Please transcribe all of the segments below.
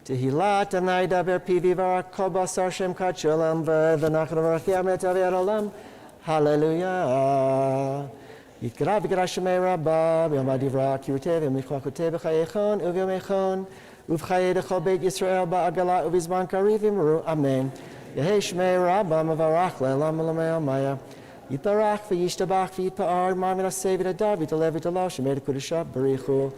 Tehillat anai daber pivi varak kol basar shem kat shalom v'nachar v'rach yamet aviad olam. Hallelujah. Yitkara v'kara shemei rabba v'yom adivra kiruteh v'michwakuteh v'chayechon uv'yomechon uv'chayei dechol beit Yisrael ba'agala uv'izman kariv v'imru. Amen. Yehei shemei rabba mavarach le'elam v'lamei amaya. Yitbarach v'yishtabach v'yitpa'ar ma'amin aseh v'yitadar v'yitalev v'yitalav shemei d'kudashah barichu.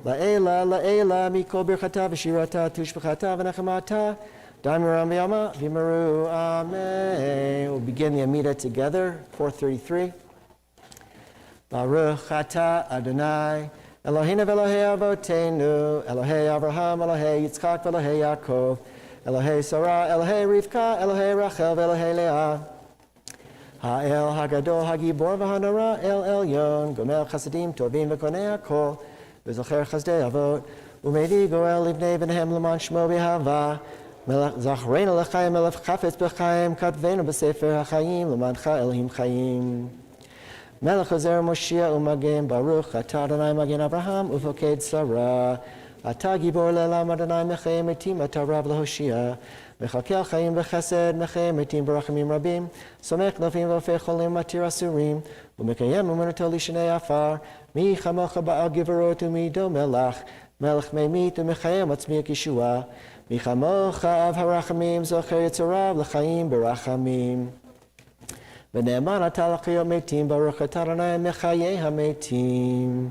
La'ela, la'ela, mikol birchata v'shirata, tushbechata v'nechamata, damiram v'yama v'maru, amen. We'll begin the Amida together, 433. Baruch ata Adonai, Eloheinu v'Elohei avotenu, Elohei Avraham, Elohei Yitzchak v'Elohei Yaakov, Elohei Sarah, Elohei Rivka, Elohei Rachel v'Elohei Leah. Ha'el hagadol hagibor v'hanara el elyon, gomel chasadim tovim v'konei hakol, v'zocher chazdei avot, u'mevi goel livnei v'nehem l'man shmo v'hava, melech zachreinu l'chaim melech chafetz b'chaim, katvenu b'sefer ha'chaim, l'mancha Elohim chaim. Melech ozer Moshiach u'magem, Baruch atah Adonai magen Avraham, u'foked Sarah, atah gibor le'elam Adonai mechei metim, atah rav lehoshia, mechakel chaim v'chesed, mechei metim b'rachamim rabim, somech nofim v'ofei cholim matir asurim, u'mekayem u'menato lishnei afar, mi chamocha ba'al givorot u'mido melach, melech meimit u'mechayem atzmiak Yeshua, mi chamocha av harachamim zocher yitzorav l'chaim b'rachamim. V'ne'eman atah l'chayot metim, Baruch atah Adonai mechayei hametim.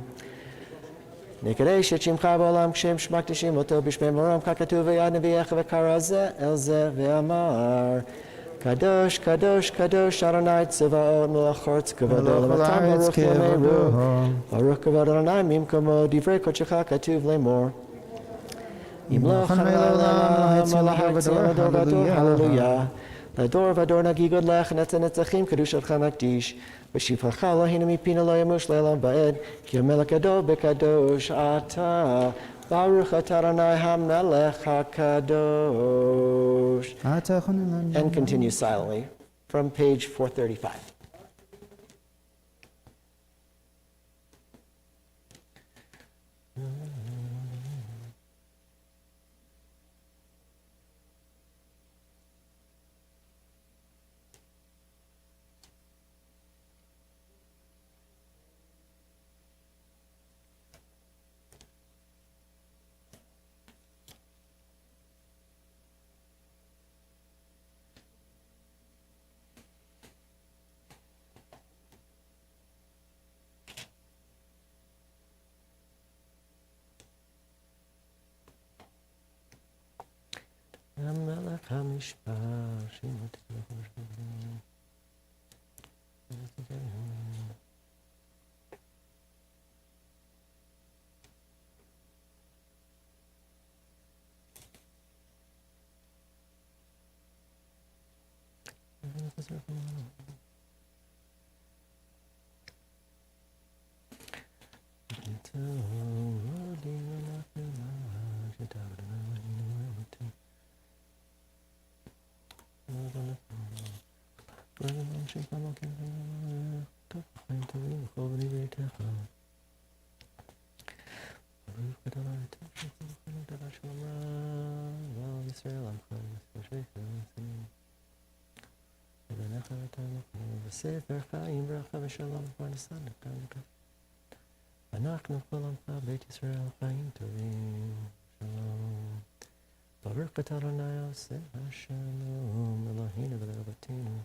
נקדש את שמך בעולם כשם שמקדשים אותו בשמי מורם ככתוב ויד נביאך וקרא זה אל זה ואמר קדוש קדוש קדוש אדוני צבאות מלך ארץ כבודו למתן ברוך יאמרו ברוך כבוד אדוני ממקומו דברי קודשך כתוב לאמור ימלוך לעולם מלך ציון לדור ודור הללויה לדור ודור נגיגוד לך נצח נצחים קדושתך נקדיש ושפחך אלוהינו מפינו לא ימוש לעולם ועד כי המלך גדול בקדוש אתה ברוך אתה אדוני המלך הקדוש. And continue silently from page 435. המלך המשפט שימות ספר חיים ברכה ושלום ופרנסה נתן אנחנו כל עמך בית ישראל חיים טובים שלום ברוך אתה אדוני עושה השלום אלוהינו ולאבותינו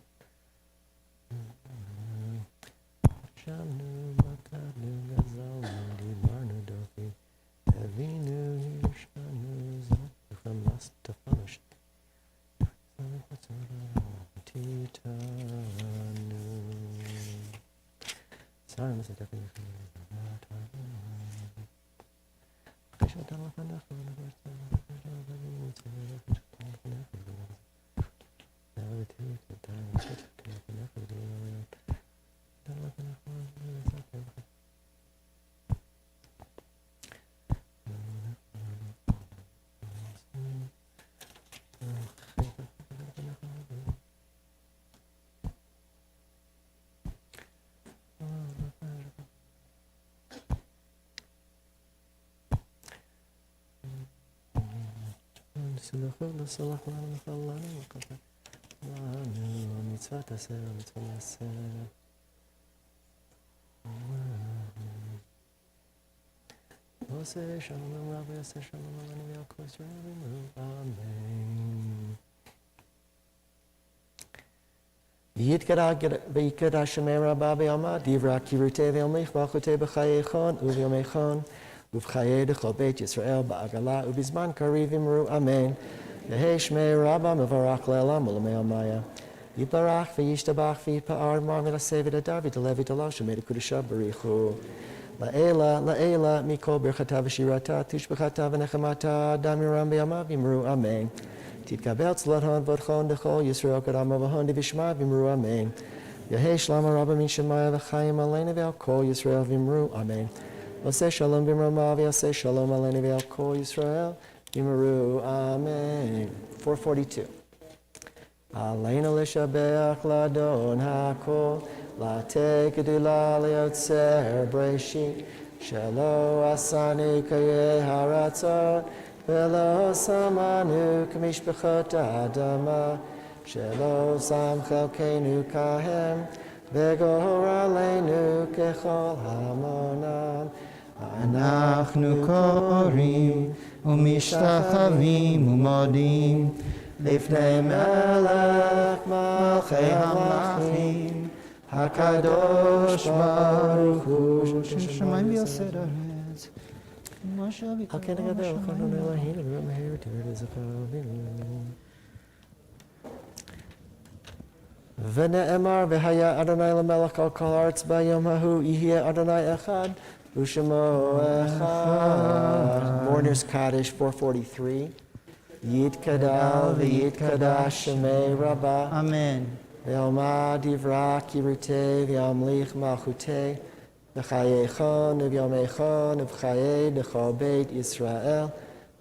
ישבנו בגדנו גזלנו דיברנו דופי הבינו הרשענו זאת וחמאס תפנו תיתנו Sorry, Mr. Deputy. Yitkadah Shemei Rabba Be'alma Divra Kirute Ve'omich V'achute B'chayechon U'Vyomechon U'V'chayei D'chol Beit Yisrael Ba'agala U'Bizman Kariv Imru Amen Yehei Shmei Rabba Mevarach Le'elam U'Lamei Almaya Yitbarach V'yishtabach V'yitpa'ar Mar V'laseh V'dadar V'dalev V'dalav Shemei D'Kudusha B'richu La'ela Mikol Birchata V'shirata Tishbechata V'nechamata Damiram Be'alma V'imru Amen Titkabel Tzlatan Vodchon Dechol Yisrael Kadama V'hon Divishma V'imru Amen Yehei Shlama Rabba Min Shemaya V'chayim Aleinu V'al Kol Yisrael V'imru Amen Oseh Shalom V'imrama V'yaseh Shalom Aleinu V'al Kol Yisrael V'imru Amen 442 Aleinu L'shabeach L'Adon HaKol L'atei Gedula L'yotzer Breshit Shelo Asani Kayei Haratzot Velo samanu k'mishpachot adama Shelo sam chelkeinu kahem V'gor aleinu kechol hamonam Anachnu korim umishtachavim umodim Lifnei melech malchei hamlachim HaKadosh Baruch Hu Shemayim v'yaseh haaretz V'ne'emar v'haya Adonai l'melech al kol haaretz b'yom hahu yihye Adonai echad u'shemo echad. Mourner's Kaddish 443. Yitkadal v'yitkadash Shemei Rabba. Amen. V'yalma divra kirutei v'yamlich malchutei V'chayechon u'vyomechon u'v'chayei d'chol Beit Yisrael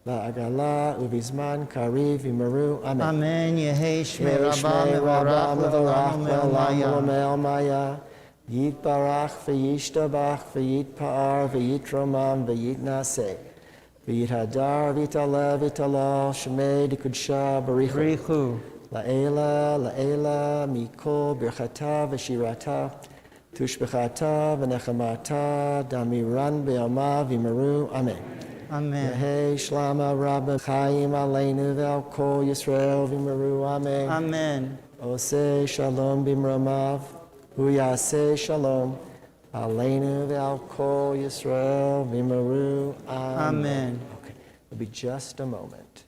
Ba'agala u'bizman kariv v'imru Amen. Amen. Yehei Shmei Rabba mevarach le'olam Almaya Yitbarach v'yishtabach v'yitpa'ar v'yitromam v'yitnaseh v'yithadar v'yitalev v'yitalal Shemei D'Kudsha B'richu La'ela Mikol Birchata V'shirata Tushbechata v'nechamata damiran be'alma v'imru Amen. Amen. Yehei Shlama Rabba Chayim Aleinu V'al Kol Yisrael v'imru Amen. Amen. Oseh Shalom b'imramav Uyaseh Shalom Aleinu V'al Kol Yisrael v'imru Amen. Amen. Okay, it'll be just a moment.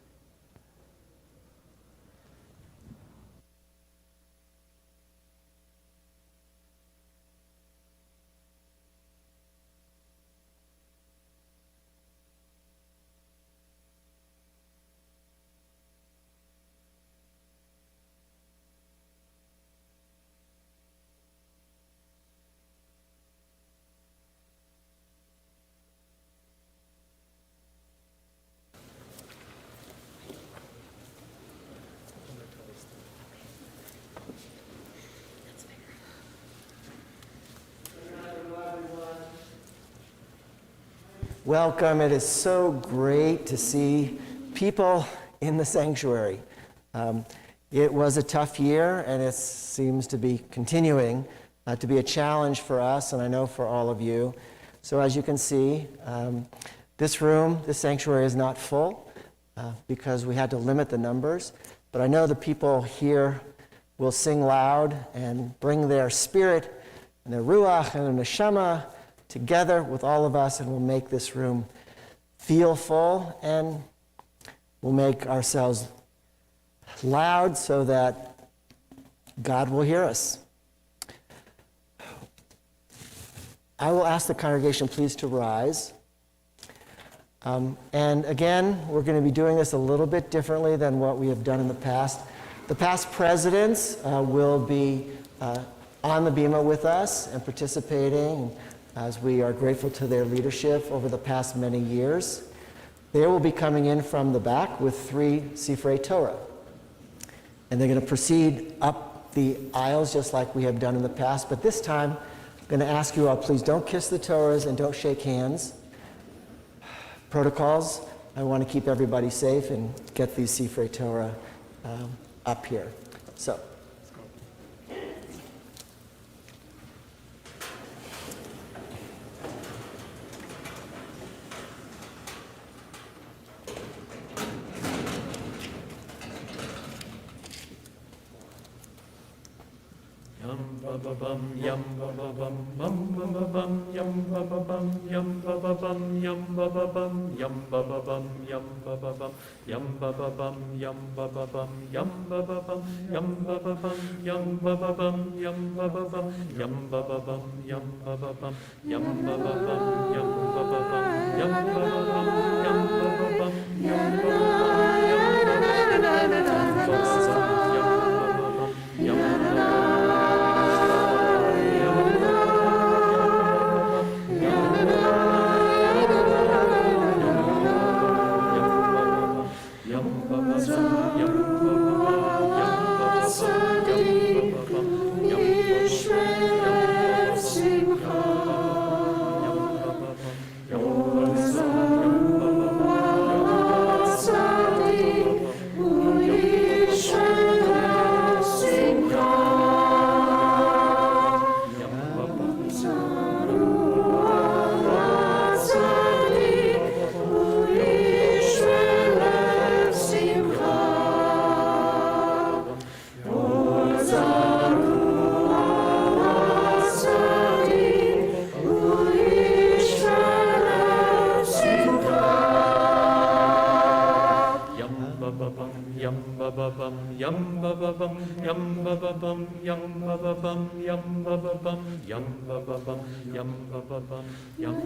Welcome. It is so great to see people in the sanctuary. It was a tough year, and it seems to be continuing to be a challenge for us, and I know for all of you. So as you can see, this room, this sanctuary is not full because we had to limit the numbers, but I know the people here will sing loud and bring their spirit and their ruach and their neshama together with all of us, and we'll make this room feel full, and we'll make ourselves loud so that God will hear us. I will ask the congregation please to rise. And again, we're going to be doing this a little bit differently than what we have done in the past. The past presidents will be on the bima with us and participating as we are grateful to their leadership over the past many years. They will be coming in from the back with 3 Sifrei Torah. And they're going to proceed up the aisles just like we have done in the past. But this time, I'm going to ask you all, please don't kiss the Torahs and don't shake hands. Protocols I want to keep everybody safe and get these Sifrei Torah up here. So. Yum ba ba bum bum ba ba bum yum ba ba bum yum ba ba bum yum ba ba bum yum ba ba bum yum ba ba bum yum ba ba bum yum ba ba bum yum ba ba bum yum ba ba bum yum ba ba bum yum ba ba bum yum ba ba bum yum ba ba bum yum ba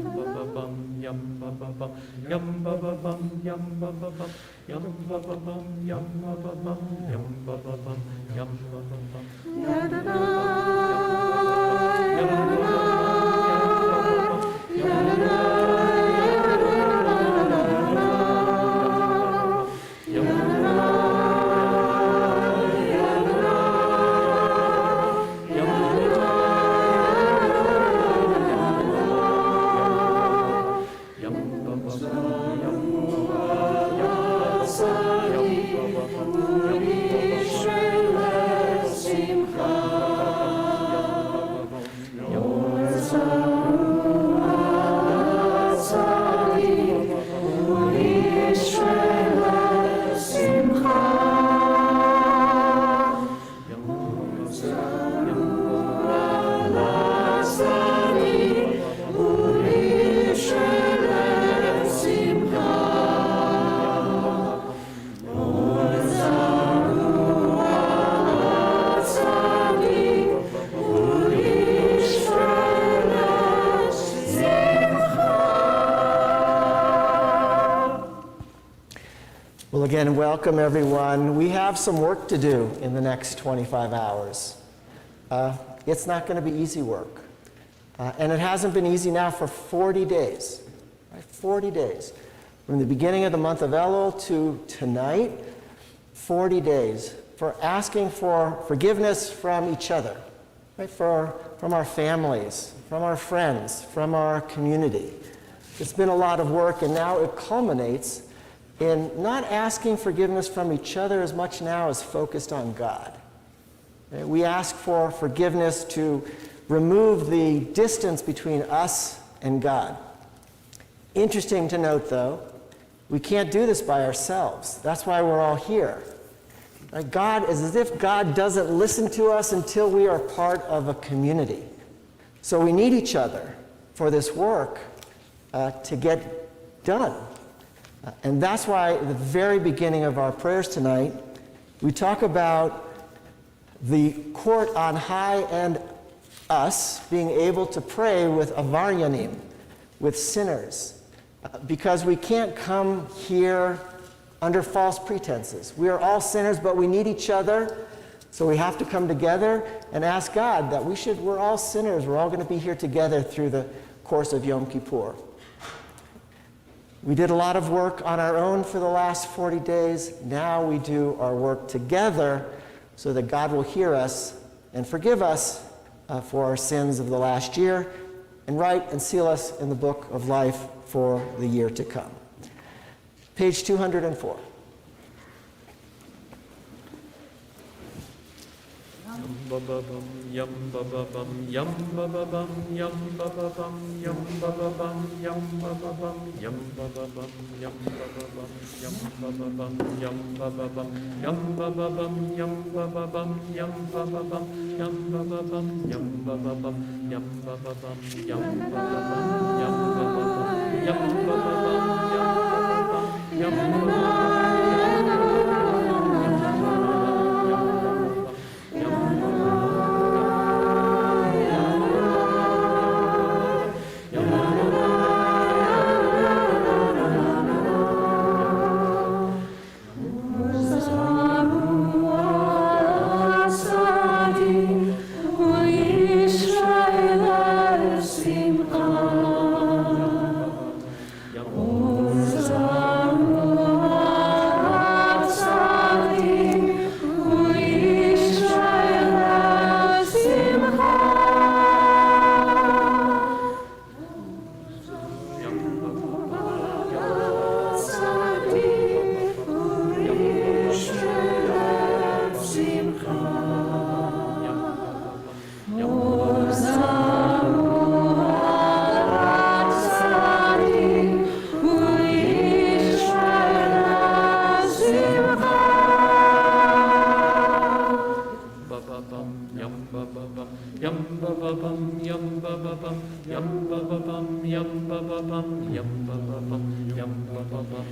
ba bum yum ba ba bum yum ba ba bum yum ba ba bum yum ba ba Well, again, welcome everyone. We have some work to do in the next 25 hours. It's not going to be easy work. And it hasn't been easy now for 40 days. Right? 40 days. From the beginning of the month of Elul to tonight, 40 days for asking for forgiveness from each other, right? From our families, from our friends, from our community. It's been a lot of work, and now it culminates in not asking forgiveness from each other as much now as focused on God. We ask for forgiveness to remove the distance between us and God. Interesting to note, though, we can't do this by ourselves. That's why we're all here. God is as if God doesn't listen to us until we are part of a community. So we need each other for this work to get done. And that's why at the very beginning of our prayers tonight, we talk about the court on high and us being able to pray with avaryanim, with sinners, because we can't come here under false pretenses. We are all sinners, but we need each other, so we have to come together and ask God that we're all sinners. We're all going to be here together through the course of Yom Kippur. We did a lot of work on our own for the last 40 days. Now we do our work together so that God will hear us and forgive us for our sins of the last year and write and seal us in the book of life for the year to come. Page 204. Yum bababum yum bababum yum bababum yum bababum yum bababum yum bababum yum bababum yum bababum yum bababum yum bababum yum bababum yum bababum yum bababum yum bababum yum bababum yum bababum yum bababum yum bababum yum bababum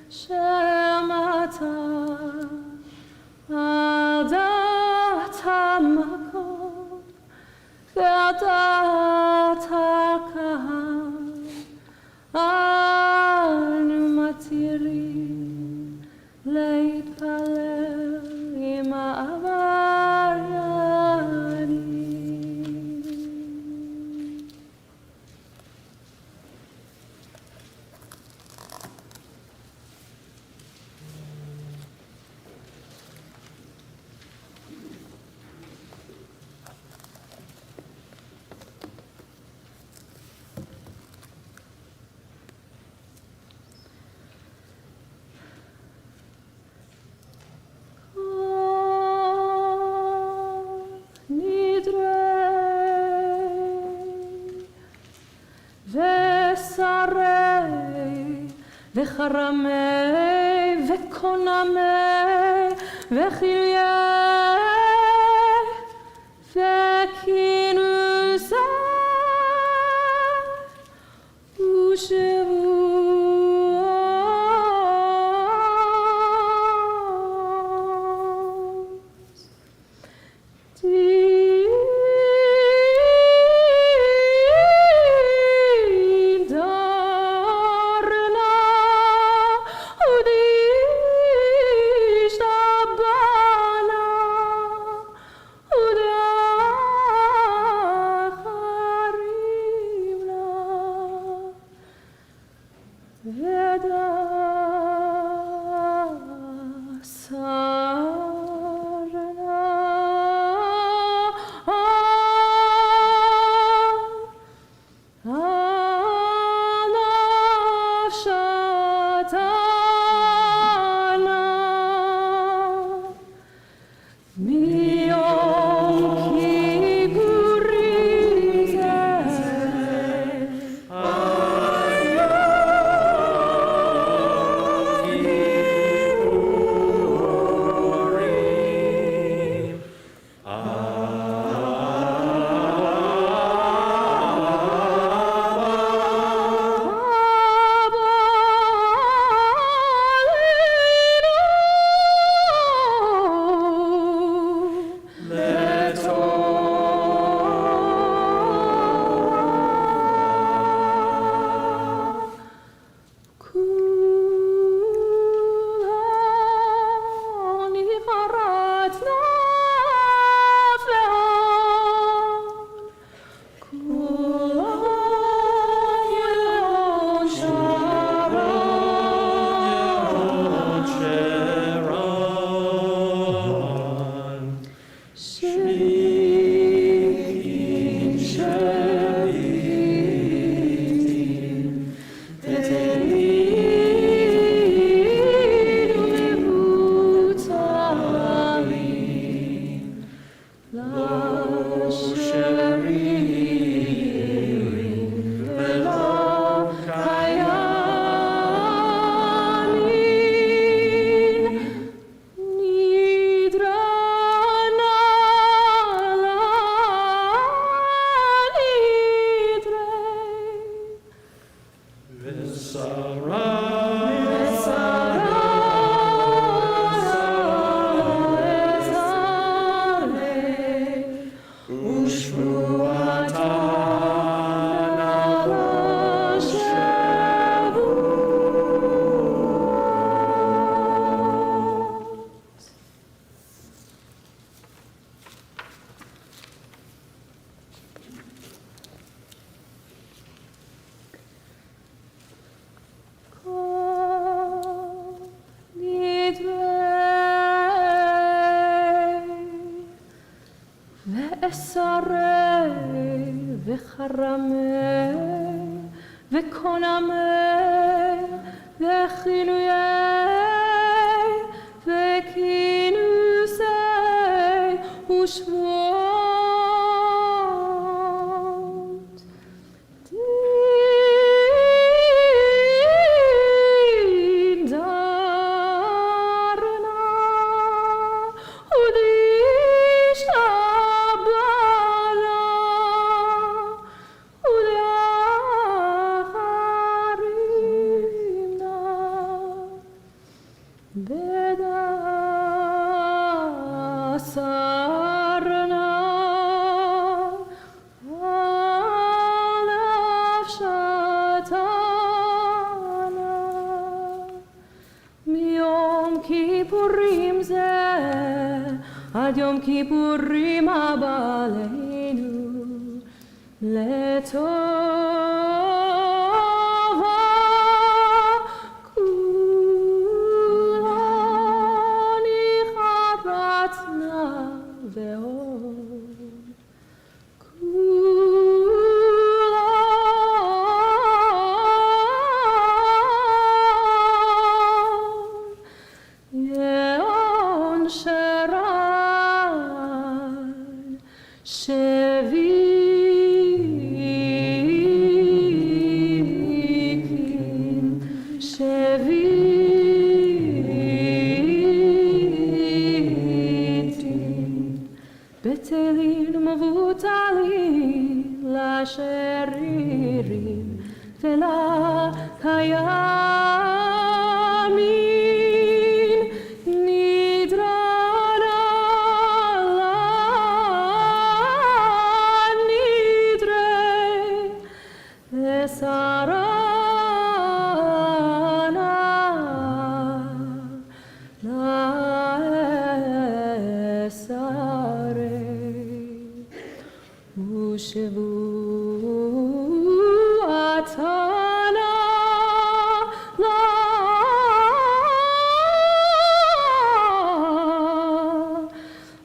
Shemata ושרי וחרמי וקונמי וחילויי וכינוסי עד יום כיפורים הבא עלינו לטובה כולני חרצנה ואור שבי קיימים נדרנה נדרה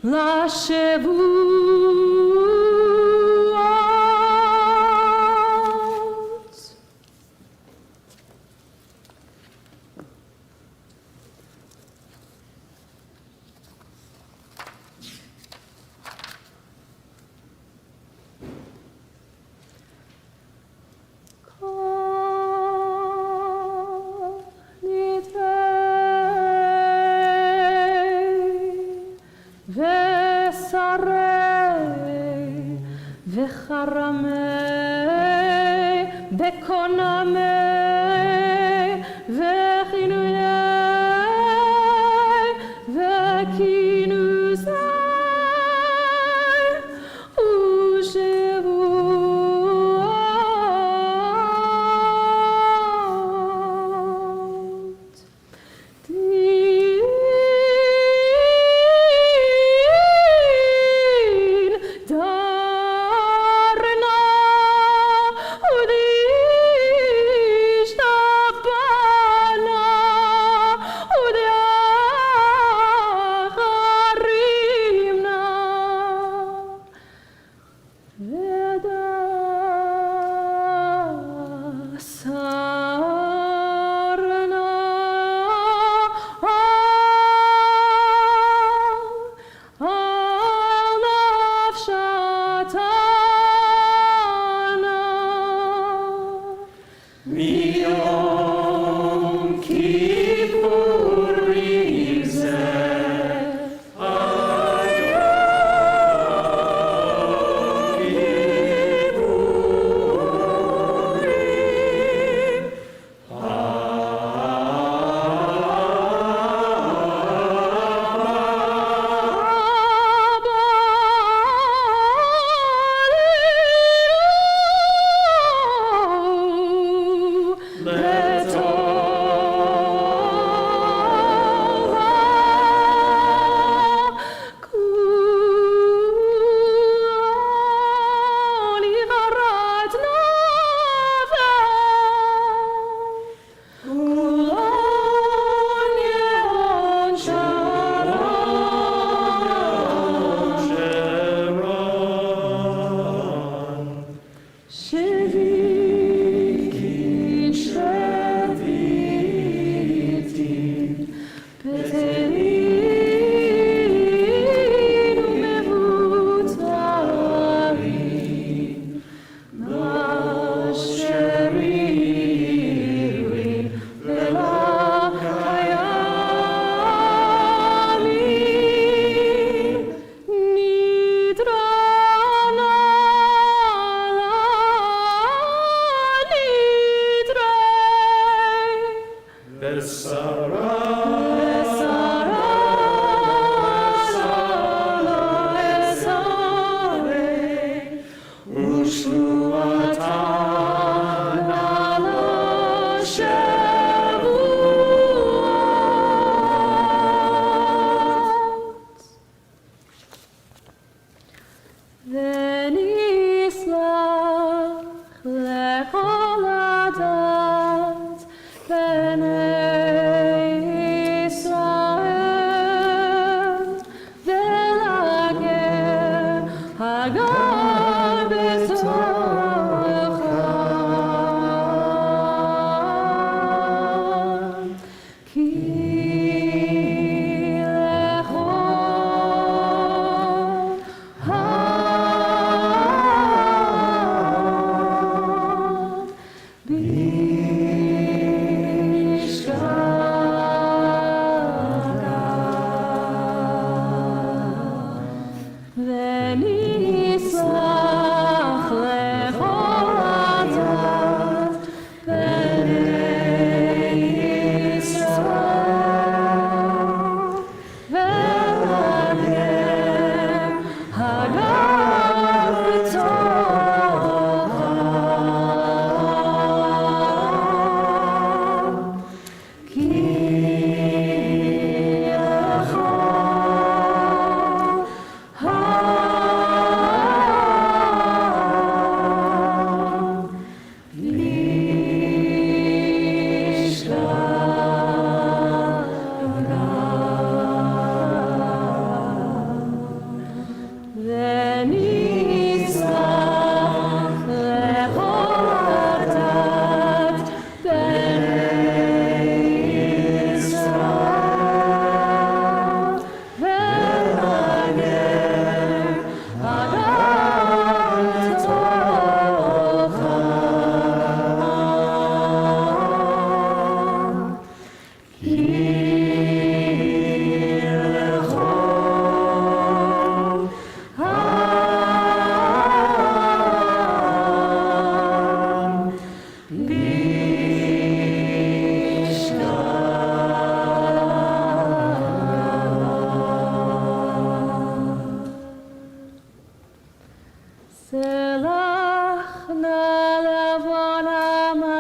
לשבועות. Kol Nidre וחרמי בקונמי וכינויי וכינוסי ושבועות.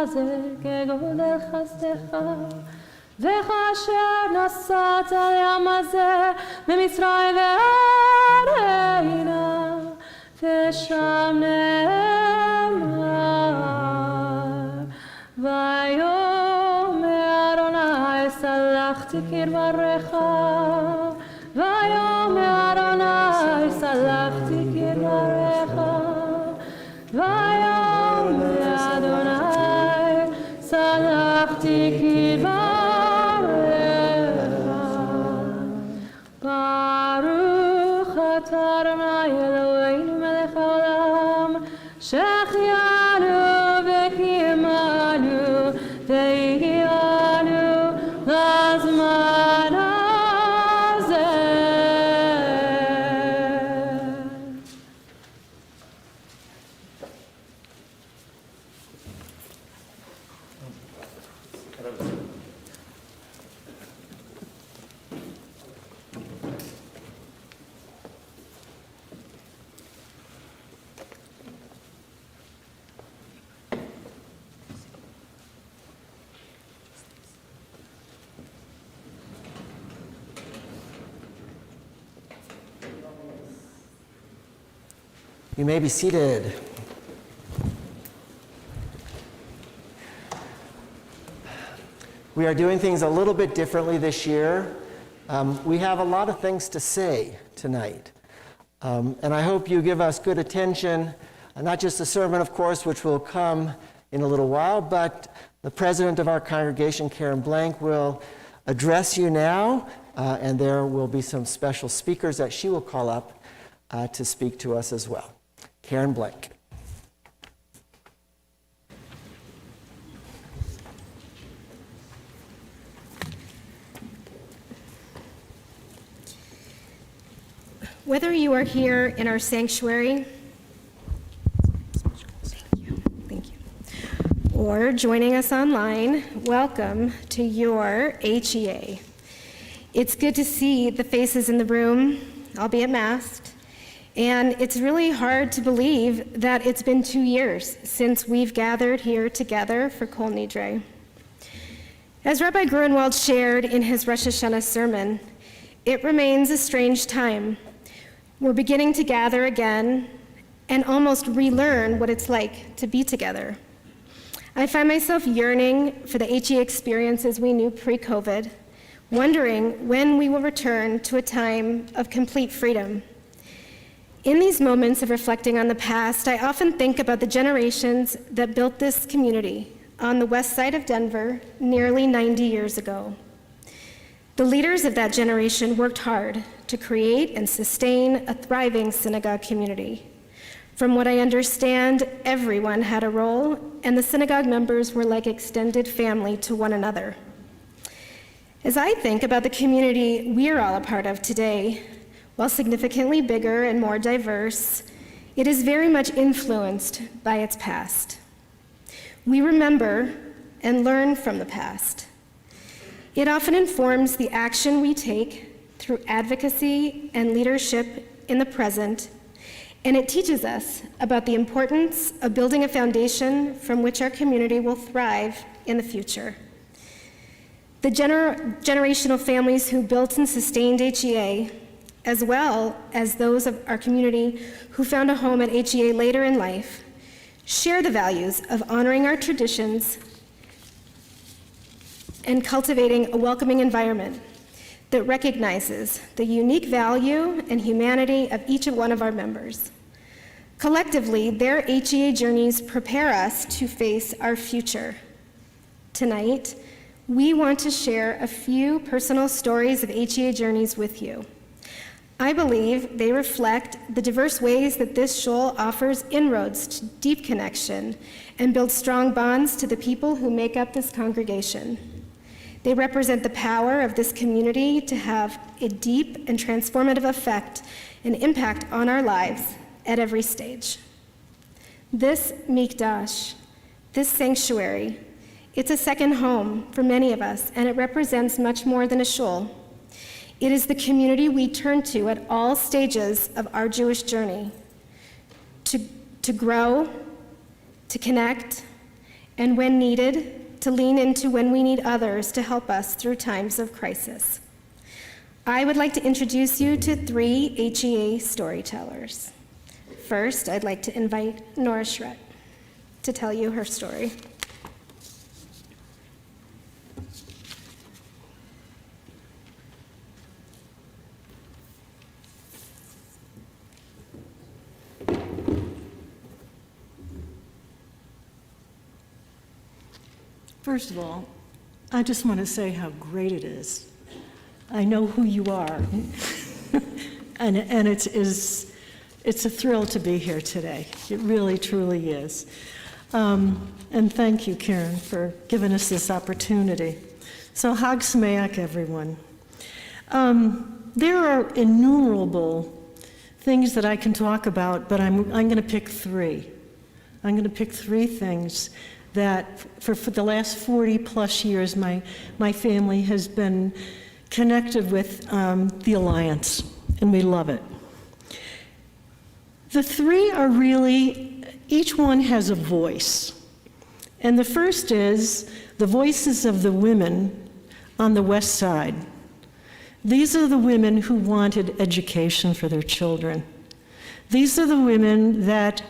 זה כגודל חסדך. וכאשר נסעת לים הזה במצרים וערינה, ושם נאמר, ויאמר אדוני סלחתי כדבריך, ויאמר אדוני סלחתי כדבריך, ויאמר אדוני סלחתי כדבריך. ברוך אתה אדוני אלוהינו מלך העולם, שהחיינו וקיימנו והגיענו לזמן הזה. You may be seated. We are doing things a little bit differently this year. We have a lot of things to say tonight. And I hope you give us good attention, not just the sermon, of course, which will come in a little while, but the president of our congregation, Karen Blank, will address you now, and there will be some special speakers that she will call up to speak to us as well. Karen Blank. Whether you are here in our sanctuary, thank you, or joining us online, welcome to your HEA. It's good to see the faces in the room, albeit masked, and it's really hard to believe that it's been 2 years since we've gathered here together for Kol Nidre. As Rabbi Gruenwald shared in his Rosh Hashanah sermon, it remains a strange time. We're beginning to gather again and almost relearn what it's like to be together. I find myself yearning for the HE experiences we knew pre-COVID, wondering when we will return to a time of complete freedom. In these moments of reflecting on the past, I often think about the generations that built this community on the west side of Denver nearly 90 years ago. The leaders of that generation worked hard to create and sustain a thriving synagogue community. From what I understand, everyone had a role, and the synagogue members were like extended family to one another. As I think about the community we're all a part of today, while significantly bigger and more diverse, it is very much influenced by its past. We remember and learn from the past. It often informs the action we take through advocacy and leadership in the present, and it teaches us about the importance of building a foundation from which our community will thrive in the future. The generational families who built and sustained HEA, as well as those of our community who found a home at HEA later in life, share the values of honoring our traditions and cultivating a welcoming environment that recognizes the unique value and humanity of each one of our members. Collectively, their HEA journeys prepare us to face our future. Tonight, we want to share a few personal stories of HEA journeys with you. I believe they reflect the diverse ways that this shul offers inroads to deep connection and builds strong bonds to the people who make up this congregation. They represent the power of this community to have a deep and transformative effect and impact on our lives at every stage. This mikdash, this sanctuary, it's a second home for many of us, and it represents much more than a shul. It is the community we turn to at all stages of our Jewish journey to grow, to connect, and when needed, to lean into when we need others to help us through times of crisis. I would like to introduce you to 3 HEA storytellers. First, I'd like to invite Nora Schreck to tell you her story. First of all, I just want to say how great it is. I know who you are, and it's a thrill to be here today. It really, truly is. And thank you, Karen, for giving us this opportunity. So Hag Sameach, everyone. There are innumerable things that I can talk about, but I'm going to pick 3. I'm going to pick 3 things that for the last 40 plus years my family has been connected with the Alliance, and we love it. The 3 are really, each one has a voice. And the first is the voices of the women on the West Side. These are the women who wanted education for their children. These are the women that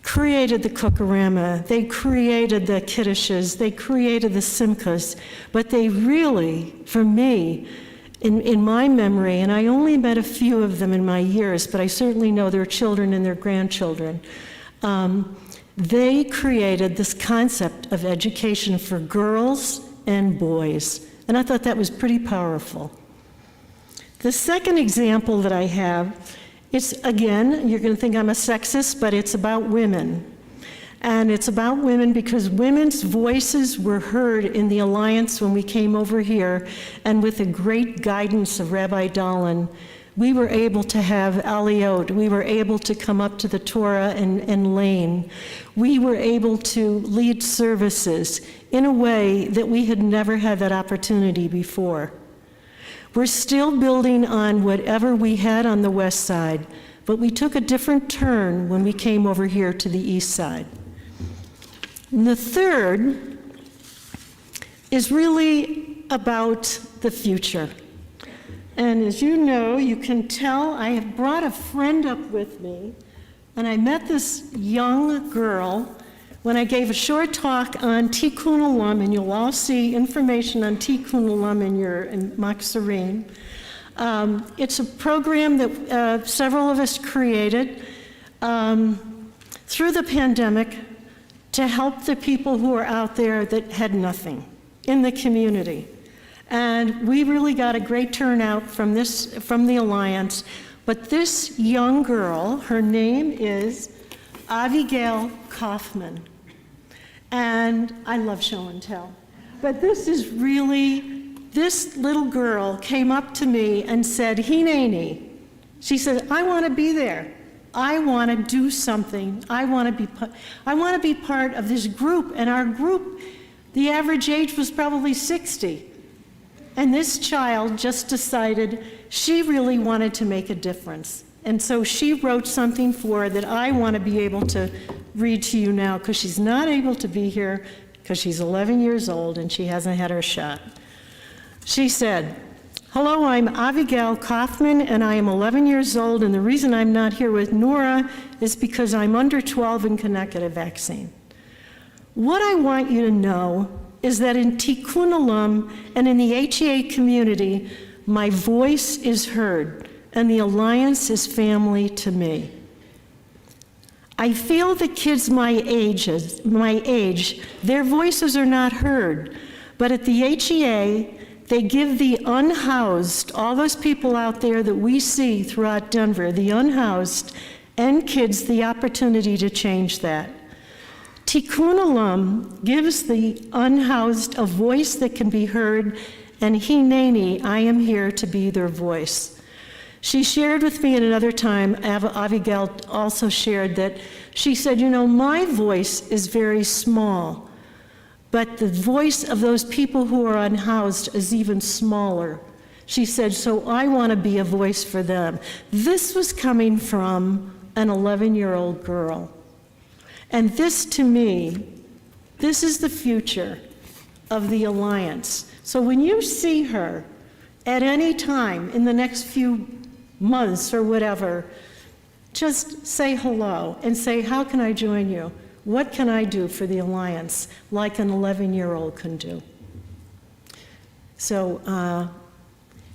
created the Kokorama, they created the Kiddishes, they created the Simchas, but they really, for me, in my memory, and I only met a few of them in my years, but I certainly know their children and their grandchildren, they created this concept of education for girls and boys, and I thought that was pretty powerful. The second example that I have, it's, again, you're going to think I'm a sexist, but it's about women. And it's about women because women's voices were heard in the Alliance when we came over here, and with the great guidance of Rabbi Dahlin, we were able to have Aliyot, we were able to come up to the Torah and lane. We were able to lead services in a way that we had never had that opportunity before. We're still building on whatever we had on the West Side, but we took a different turn when we came over here to the East Side. And the third is really about the future. And as you know, you can tell, I have brought a friend up with me, and I met this young girl when I gave a short talk on Tikkun Olam, and you'll all see information on Tikkun Olam in Maksarim. It's a program that several of us created through the pandemic to help the people who are out there that had nothing in the community. And we really got a great turnout from the Alliance. But this young girl, her name is Abigail Kaufman. And I love show and tell. But this little girl came up to me and said, Hineni. She said, I want to be there. I want to do something. I want to be part of this group. And our group, the average age was probably 60. And this child just decided she really wanted to make a difference. And so she wrote something for her that I want to be able to read to you now, because she's not able to be here because she's 11 years old and she hasn't had her shot. She said, hello, I'm Abigail Kaufman and I am 11 years old, and the reason I'm not here with Nora is because I'm under 12 and cannot get a vaccine. What I want you to know is that in Tikkun Olam and in the HEA community, my voice is heard, and the Alliance is family to me. I feel the kids my age, their voices are not heard, but at the HEA, they give the unhoused, all those people out there that we see throughout Denver, the unhoused and kids, the opportunity to change that. Tikkun Olam gives the unhoused a voice that can be heard, and Hineni, I am here to be their voice. She shared with me at another time, Abigail also shared that she said, you know, my voice is very small, but the voice of those people who are unhoused is even smaller. She said, so I want to be a voice for them. This was coming from an 11-year-old girl. And this, to me, This is the future of the Alliance. So when you see her at any time in the next few months or whatever, just say hello and say, how can I join you? What can I do for the Alliance like an 11-year-old can do? So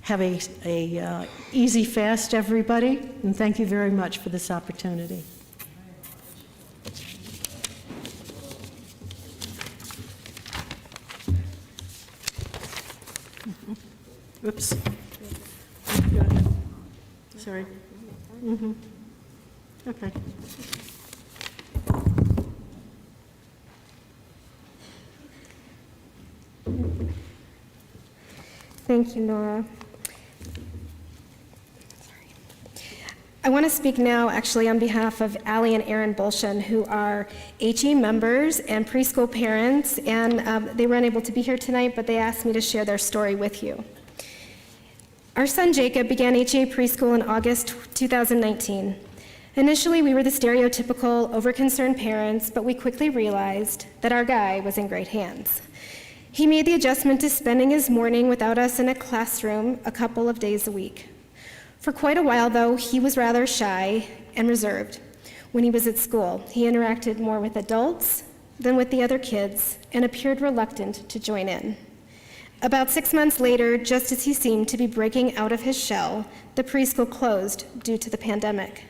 have a easy fast, everybody, and thank you very much for this opportunity. Oops. Sorry. Okay. Thank you, Nora. I want to speak now actually on behalf of Allie and Aaron Bolshin, who are HE members and preschool parents, and they were unable to be here tonight, but they asked me to share their story with you. Our son Jacob began HEA preschool in August 2019. Initially, we were the stereotypical, over-concerned parents, but we quickly realized that our guy was in great hands. He made the adjustment to spending his morning without us in a classroom a couple of days a week. For quite a while, though, he was rather shy and reserved. When he was at school, he interacted more with adults than with the other kids and appeared reluctant to join in. About 6 months later, just as he seemed to be breaking out of his shell, the preschool closed due to the pandemic.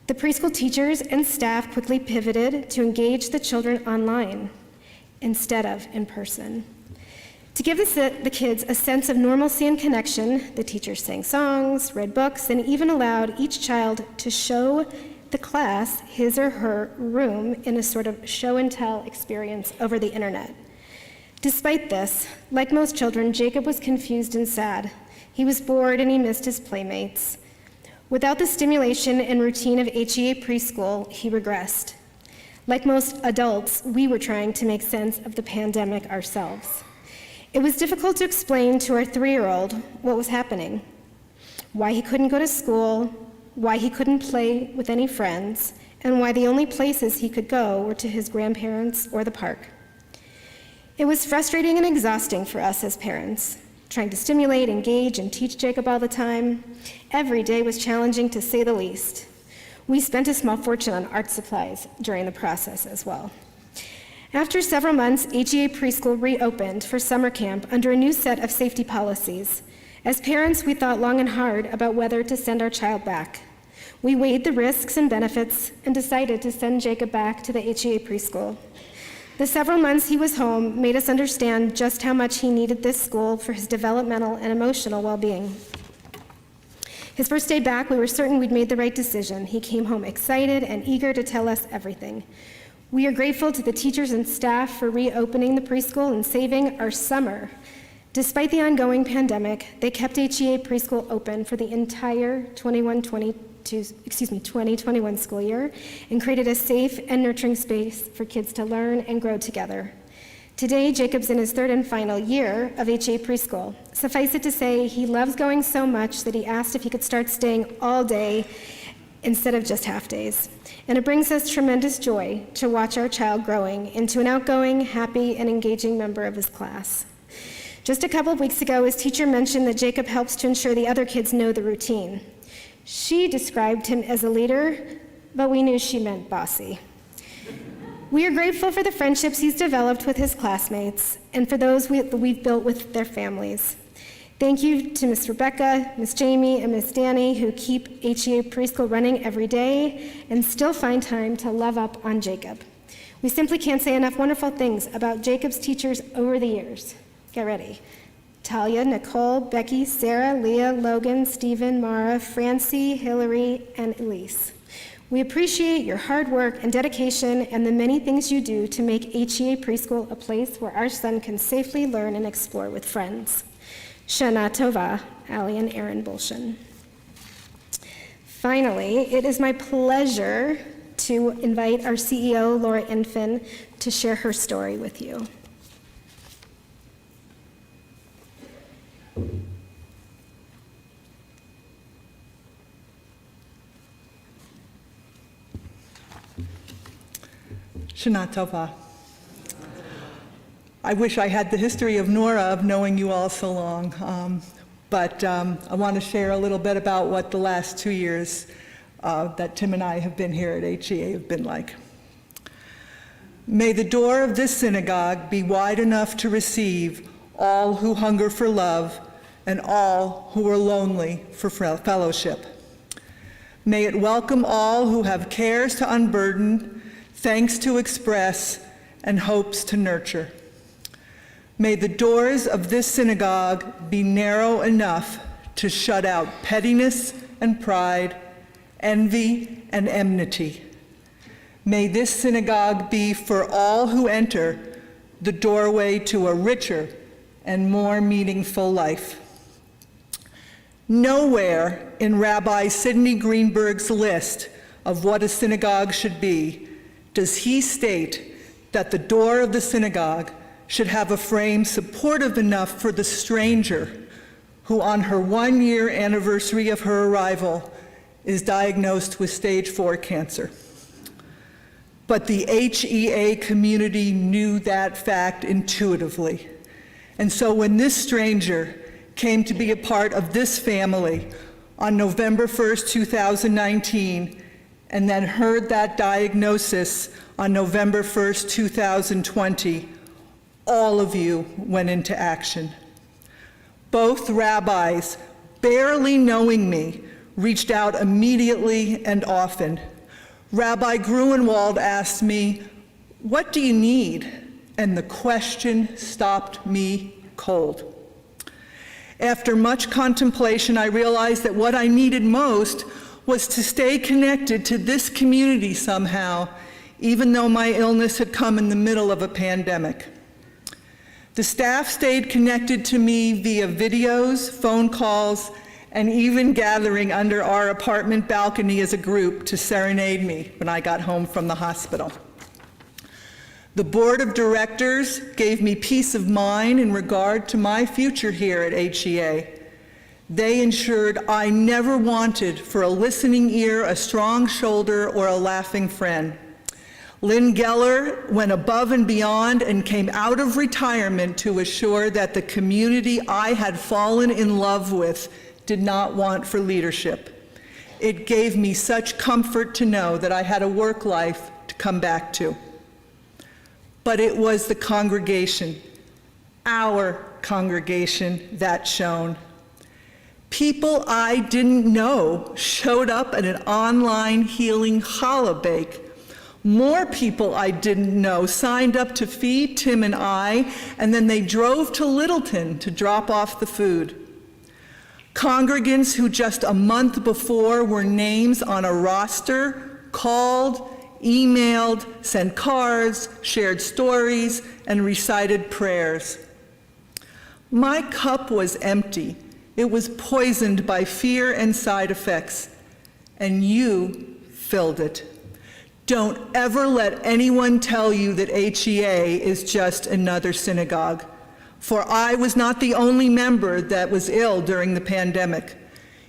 The preschool teachers and staff quickly pivoted to engage the children online instead of in person. To give the kids a sense of normalcy and connection, the teachers sang songs, read books, and even allowed each child to show the class his or her room in a sort of show and tell experience over the internet. Despite this, like most children, Jacob was confused and sad. He was bored and he missed his playmates. Without the stimulation and routine of HEA preschool, he regressed. Like most adults, we were trying to make sense of the pandemic ourselves. It was difficult to explain to our 3-year-old what was happening, why he couldn't go to school, why he couldn't play with any friends, and why the only places he could go were to his grandparents or the park. It was frustrating and exhausting for us as parents, trying to stimulate, engage, and teach Jacob all the time. Every day was challenging, to say the least. We spent a small fortune on art supplies during the process as well. After several months, HEA preschool reopened for summer camp under a new set of safety policies. As parents, we thought long and hard about whether to send our child back. We weighed the risks and benefits and decided to send Jacob back to the HEA preschool. The several months he was home made us understand just how much he needed this school for his developmental and emotional well-being. His first day back, we were certain we'd made the right decision. He came home excited and eager to tell us everything. We are grateful to the teachers and staff for reopening the preschool and saving our summer. Despite the ongoing pandemic, they kept HEA preschool open for the entire 2021 school year and created a safe and nurturing space for kids to learn and grow together. Today, Jacob's in his 3rd and final year of HEA preschool. Suffice it to say, he loves going so much that he asked if he could start staying all day instead of just half days. And it brings us tremendous joy to watch our child growing into an outgoing, happy, and engaging member of his class. Just a couple of weeks ago, his teacher mentioned that Jacob helps to ensure the other kids know the routine. She described him as a leader, but we knew she meant bossy. We are grateful for the friendships he's developed with his classmates and for those we've built with their families. Thank you to Miss Rebecca, Miss Jamie, and Miss Danny, who keep HEA preschool running every day and still find time to love up on Jacob. We simply can't say enough wonderful things about Jacob's teachers over the years. Get ready. Talia, Nicole, Becky, Sarah, Leah, Logan, Stephen, Mara, Francie, Hillary, and Elise. We appreciate your hard work and dedication and the many things you do to make HEA preschool a place where our son can safely learn and explore with friends. Shana Tova, Allie and Aaron Bolshin. Finally, it is my pleasure to invite our CEO, Laura Infin, to share her story with you. Shana Tova. I wish I had the history of Nora of knowing you all so long, but I want to share a little bit about what the last 2 years that Tim and I have been here at HEA have been like. May the door of this synagogue be wide enough to receive all who hunger for love and all who are lonely for fellowship. May it welcome all who have cares to unburden, thanks to express, and hopes to nurture. May the doors of this synagogue be narrow enough to shut out pettiness and pride, envy and enmity. May this synagogue be for all who enter the doorway to a richer and more meaningful life. Nowhere in Rabbi Sidney Greenberg's list of what a synagogue should be does he state that the door of the synagogue should have a frame supportive enough for the stranger who, on her 1-year anniversary of her arrival, is diagnosed with stage 4 cancer. But the HEA community knew that fact intuitively. And so when this stranger came to be a part of this family on November 1st, 2019, and then heard that diagnosis on November 1st, 2020, all of you went into action. Both rabbis, barely knowing me, reached out immediately and often. Rabbi Gruenwald asked me, "What do you need?" And the question stopped me cold. After much contemplation, I realized that what I needed most was to stay connected to this community somehow, even though my illness had come in the middle of a pandemic. The staff stayed connected to me via videos, phone calls, and even gathering under our apartment balcony as a group to serenade me when I got home from the hospital. The board of directors gave me peace of mind in regard to my future here at HEA. They ensured I never wanted for a listening ear, a strong shoulder, or a laughing friend. Lynn Geller went above and beyond and came out of retirement to assure that the community I had fallen in love with did not want for leadership. It gave me such comfort to know that I had a work life to come back to. But it was the congregation, our congregation, that shone. People I didn't know showed up at an online healing challah bake. More people I didn't know signed up to feed Tim and I, and then they drove to Littleton to drop off the food. Congregants who just a month before were names on a roster called, emailed, sent cards, shared stories, and recited prayers. My cup was empty. It was poisoned by fear and side effects, and you filled it. Don't ever let anyone tell you that HEA is just another synagogue, for I was not the only member that was ill during the pandemic.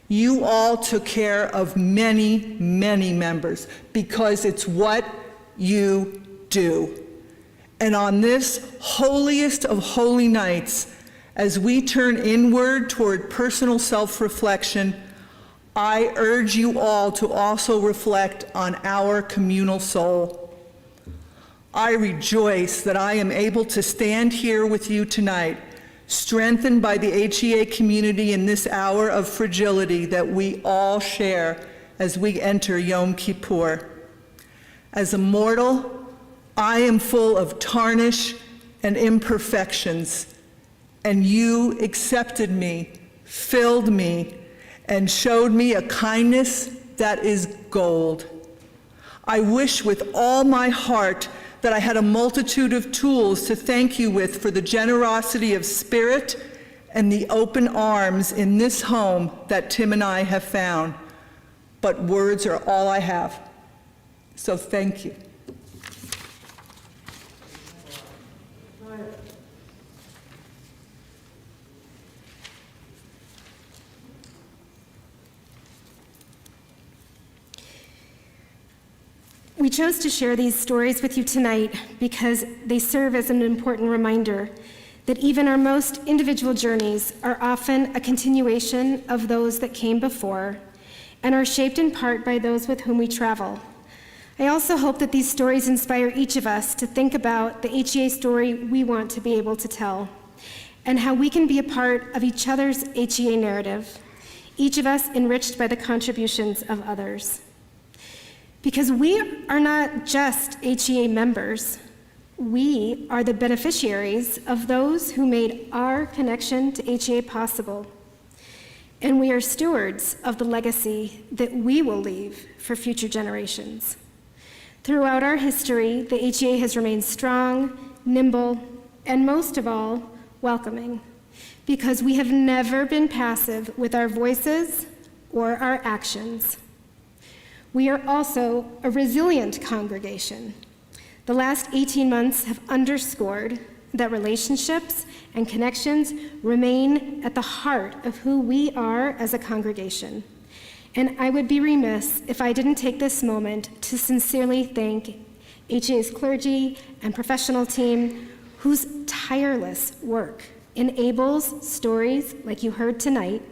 You all took care of many, many members because it's what you do. And on this holiest of holy nights, as we turn inward toward personal self-reflection, I urge you all to also reflect on our communal soul. I rejoice that I am able to stand here with you tonight, strengthened by the HEA community in this hour of fragility that we all share as we enter Yom Kippur. As a mortal, I am full of tarnish and imperfections, and you accepted me, filled me, and showed me a kindness that is gold. I wish with all my heart that I had a multitude of tools to thank you with for the generosity of spirit and the open arms in this home that Tim and I have found. But words are all I have. So thank you. We chose to share these stories with you tonight because they serve as an important reminder that even our most individual journeys are often a continuation of those that came before and are shaped in part by those with whom we travel. I also hope that these stories inspire each of us to think about the HEA story we want to be able to tell and how we can be a part of each other's HEA narrative, each of us enriched by the contributions of others. Because we are not just HEA members, we are the beneficiaries of those who made our connection to HEA possible. And we are stewards of the legacy that we will leave for future generations. Throughout our history, the HEA has remained strong, nimble, and most of all, welcoming, because we have never been passive with our voices or our actions. We are also a resilient congregation. The last 18 months have underscored that relationships and connections remain at the heart of who we are as a congregation. And I would be remiss if I didn't take this moment to sincerely thank HEA's clergy and professional team whose tireless work enables stories like you heard tonight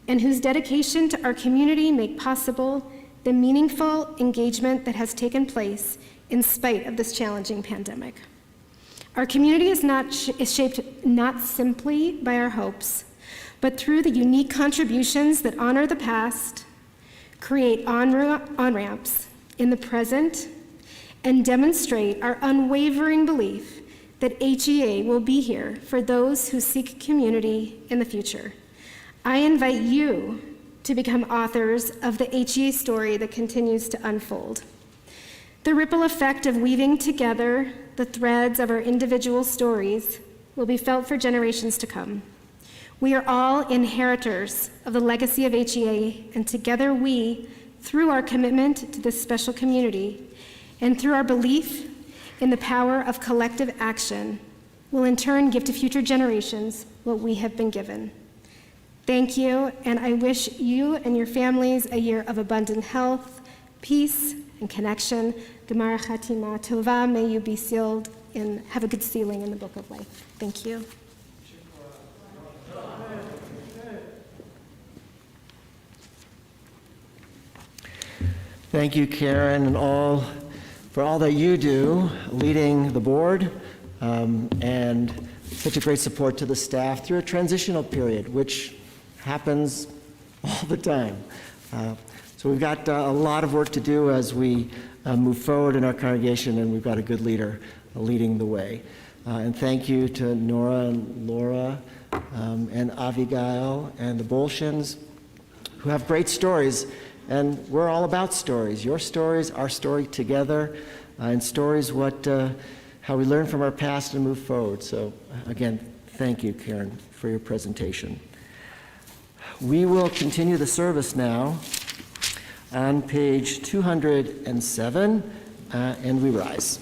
and whose dedication to our community make possible the meaningful engagement that has taken place in spite of this challenging pandemic. Our community is shaped not simply by our hopes, but through the unique contributions that honor the past, create on-ramps in the present, and demonstrate our unwavering belief that HEA will be here for those who seek community in the future. I invite you to become authors of the HEA story that continues to unfold. The ripple effect of weaving together the threads of our individual stories will be felt for generations to come. We are all inheritors of the legacy of HEA, and together we, through our commitment to this special community and through our belief in the power of collective action, will in turn give to future generations what we have been given. Thank you, and I wish you and your families a year of abundant health, peace, and connection. Gemara Chatima Tova, may you be sealed and have a good sealing in the book of life. Thank you. Thank you, Karen, and for all that you do, leading the board, and such a great support to the staff through a transitional period, which happens all the time. So we've got a lot of work to do as we move forward in our congregation, and we've got a good leader leading the way. And thank you to Nora and Laura and Avigail and the Bolshins, who have great stories. And we're all about stories. Your stories, our story together, and stories how we learn from our past and move forward. So again, thank you, Karen, for your presentation. We will continue the service now on page 207, and we rise.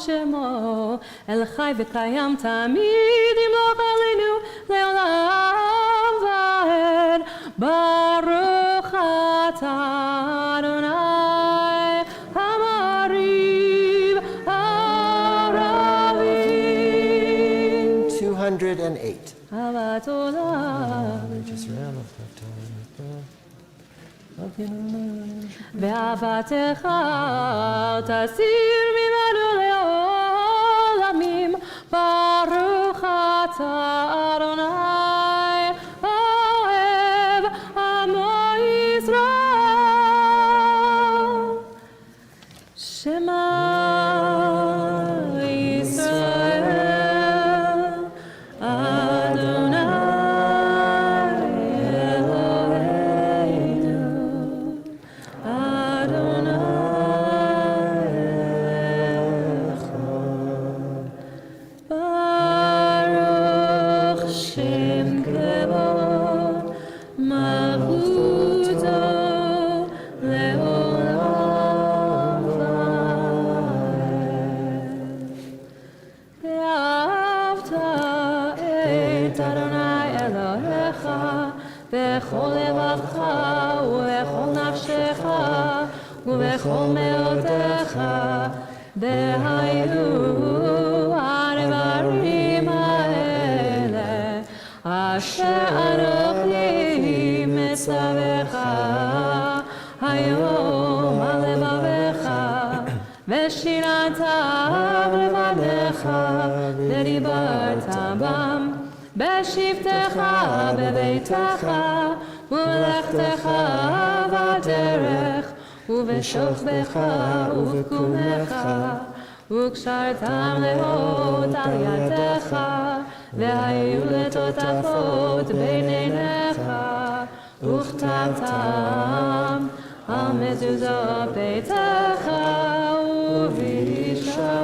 שמו, אל חי וקיים תמיד, ימלוך עלינו לעולם ועד. ברוך אתה אדוני המריב הרבים. 208. אהבת עולם. ואהבתך תסיר ממנו לעולמים. ברוך אתה אדוני אוהב עמו ישראל. שמע ישראל אדוני אלוהינו אדוני אחד. ברוך שם כבוד מלכותו לעולם ועד. ואהבת את אדוני אלוהיך בכל לבבך ובכל נפשך ובכל מאודך. והיו הדברים האלה אשר אנוכי מצווך היום על לבבך, ושיננתם לבניך ודיברת בם בשבתך בביתך ובלכתך בדרך ובשוכבך ובקומך, וקשרתם לאות על ידך, והיו לטוטפות בין עיניך, וכתבתם על מזוזות ביתך ובשעריך.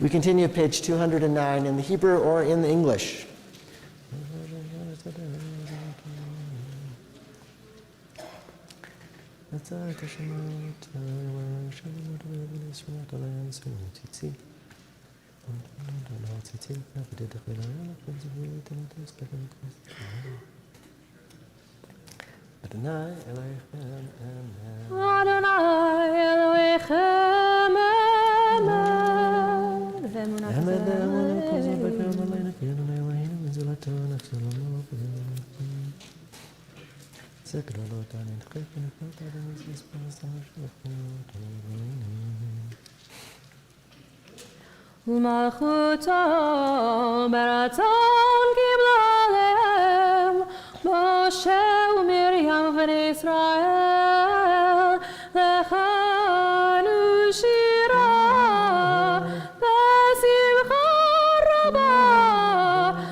We continue page 209 in the Hebrew or in the English. Adonai Elohechem ומלכותו ברצון קיבלה עליהם משה ומרים ובני ישראל, לכנו שירה בשמחה רבה,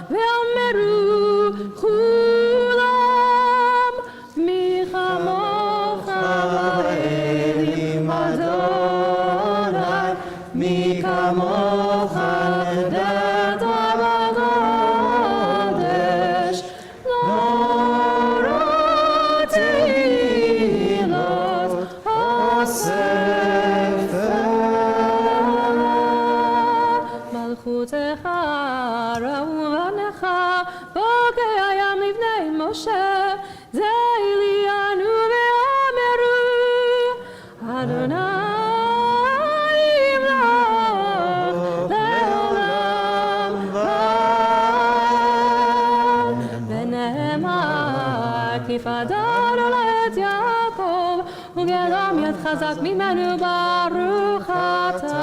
ואמרו כולם מי כמוך האלים אדוני, מי כמוך נדעת בקודש, לא תהילות הספר. מלכותך רעובנך בוקי הים לפני משה, זה אלינו ואמרו אדוני פדרנו את יעקב וגלם יד חזק ממנו. ברוך אתה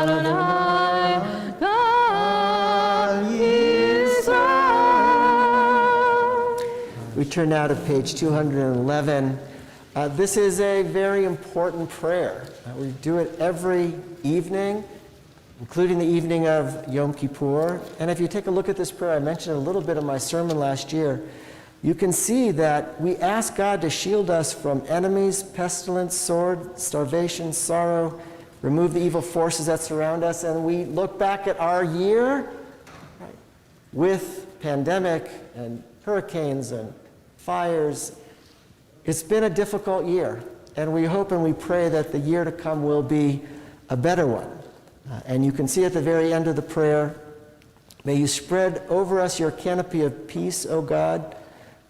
אדוני גל ישראל. We turn now to page 211. This is a very important prayer. We do it every evening, including the evening of Yom Kippur. And if you take a look at this prayer, I mentioned it a little bit in my sermon last year, you can see that we ask God to shield us from enemies, pestilence, sword, starvation, sorrow, remove the evil forces that surround us, and we look back at our year with pandemic and hurricanes and fires. It's been a difficult year, and we hope and we pray that the year to come will be a better one. And you can see at the very end of the prayer, may you spread over us your canopy of peace, O God.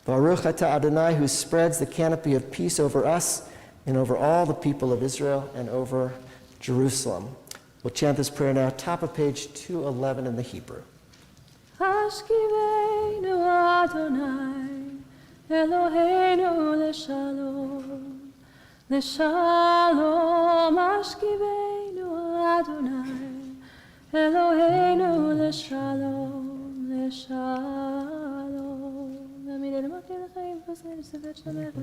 Baruch atah Adonai, who spreads the canopy of peace over us and over all the people of Israel and over Jerusalem. We'll chant this prayer now, top of page 211 in the Hebrew. Hashkiveinu Adonai, Eloheinu leshalom, leshalom. Hashkiveinu Adonai, Eloheinu leshalom, leshalom. Amin. Eloheinu l'chaim, v'osei sevet shlemecha.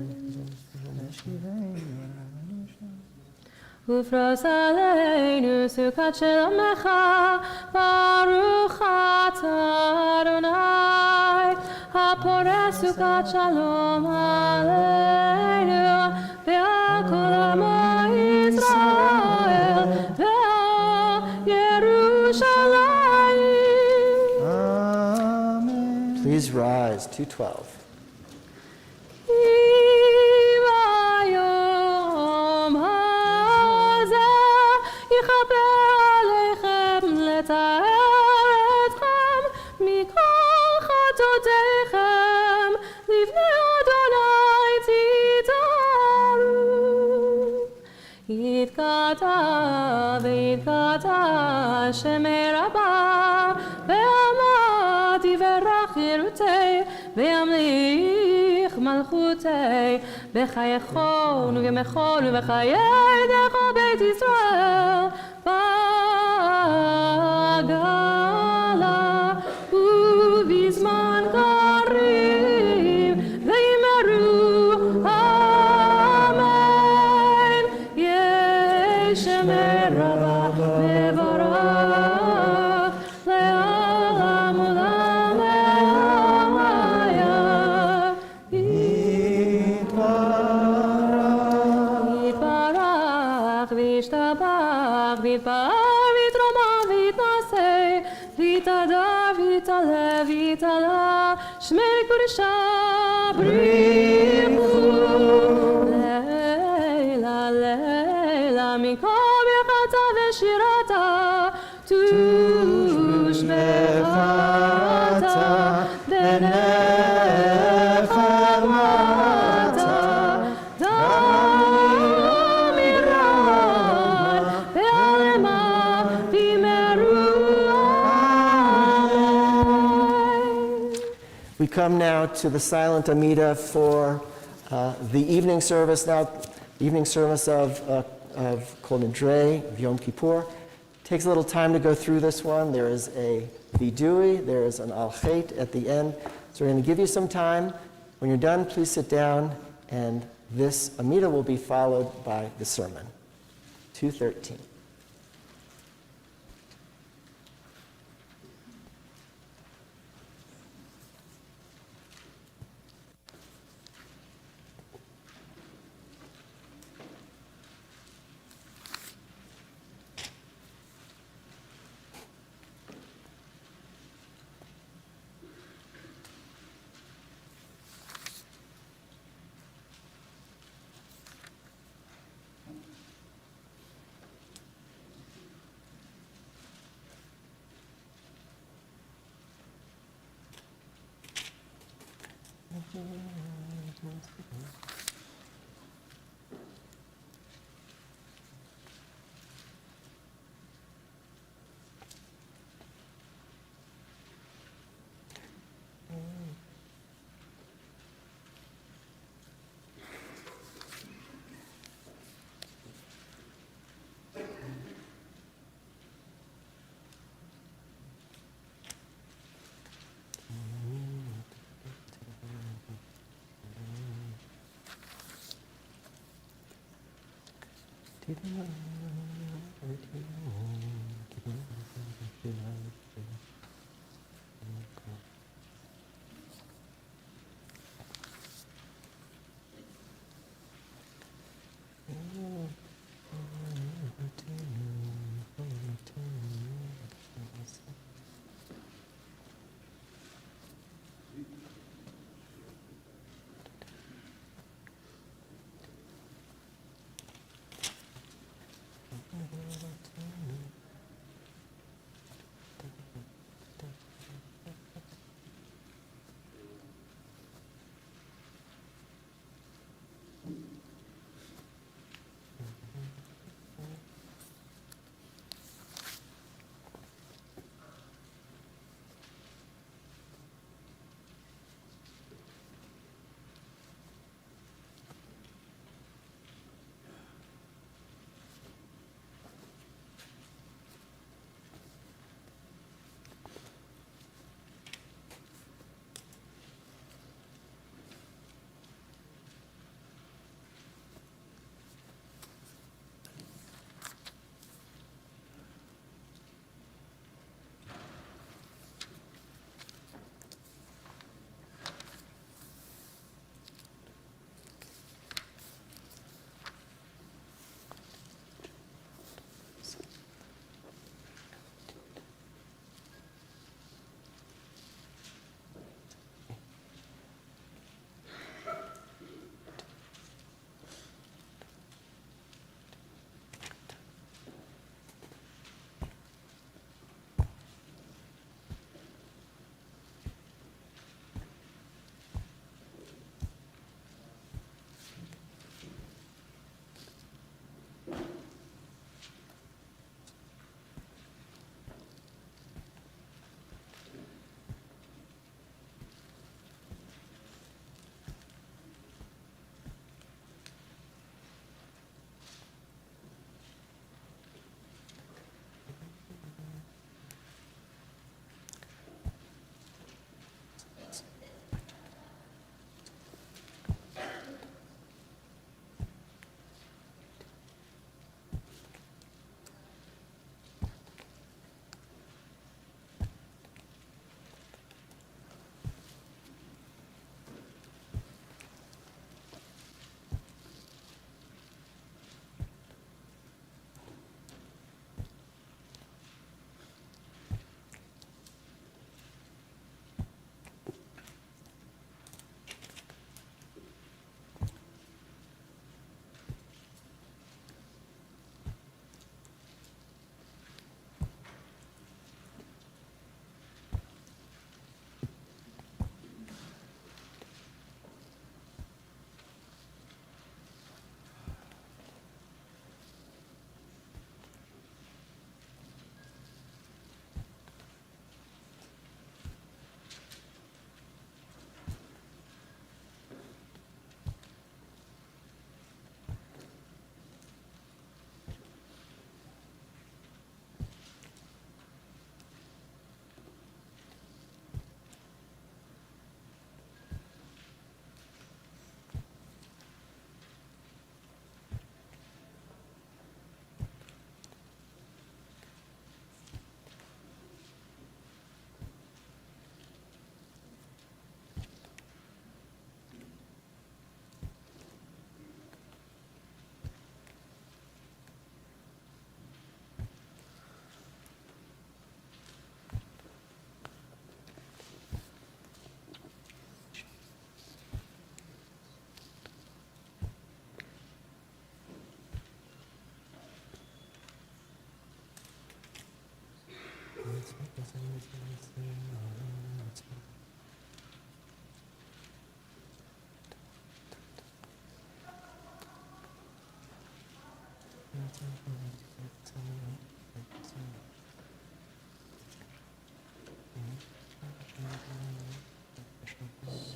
Ufros aleinu sukat shelamecha, Baruch atah Adonai, haporeh sukat shalom aleinu, ve'akol amo Yisrael, ve'al Yerushalayim. Amen. Please rise, 212. V'yitkata Shemei Rabbah, ve'amad yiverach Yerutei, ve'yamlich Malchutei, b'chayechon u'gemechon u'b'chayei decho Beit Yisrael, b'agala u'bizman karim, ve'yimeru Amen. Shemei Rabbah mevarach le'olam olam le'olam. Yitbarach v'yishtabach v'yitbar v'yitroma v'yitnaseh v'yitadar v'yitalev v'yitala Shmei Kodesha Brichu Leila Leila Mikol Birchata v'shirata Tushmechata Benechemata Damiran Ve'alema V'meru Amen. We come now to the silent Amida for the evening service now, the evening service of Kol Nidre, of Yom Kippur. Takes a little time to go through this one. There is a Vidui, there is an Al Chet at the end. So we're going to give you some time. When you're done, please sit down, and this Amida will be followed by the sermon. 2:13.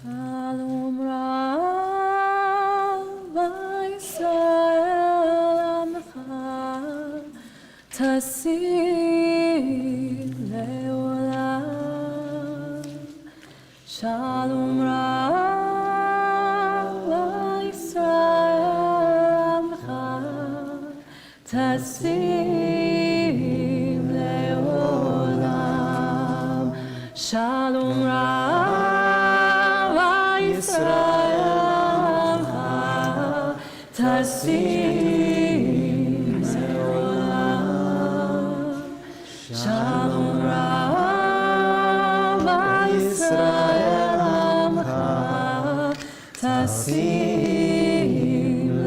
Shalom Rabbi Israel Amcha Tasim Leolam. Shalom Rabbi Israel Amcha Tasim Leolam. Shalom Rabbi Israel Amcha Tasim Leolam. Shalom Rabbi Israel Amcha Tasim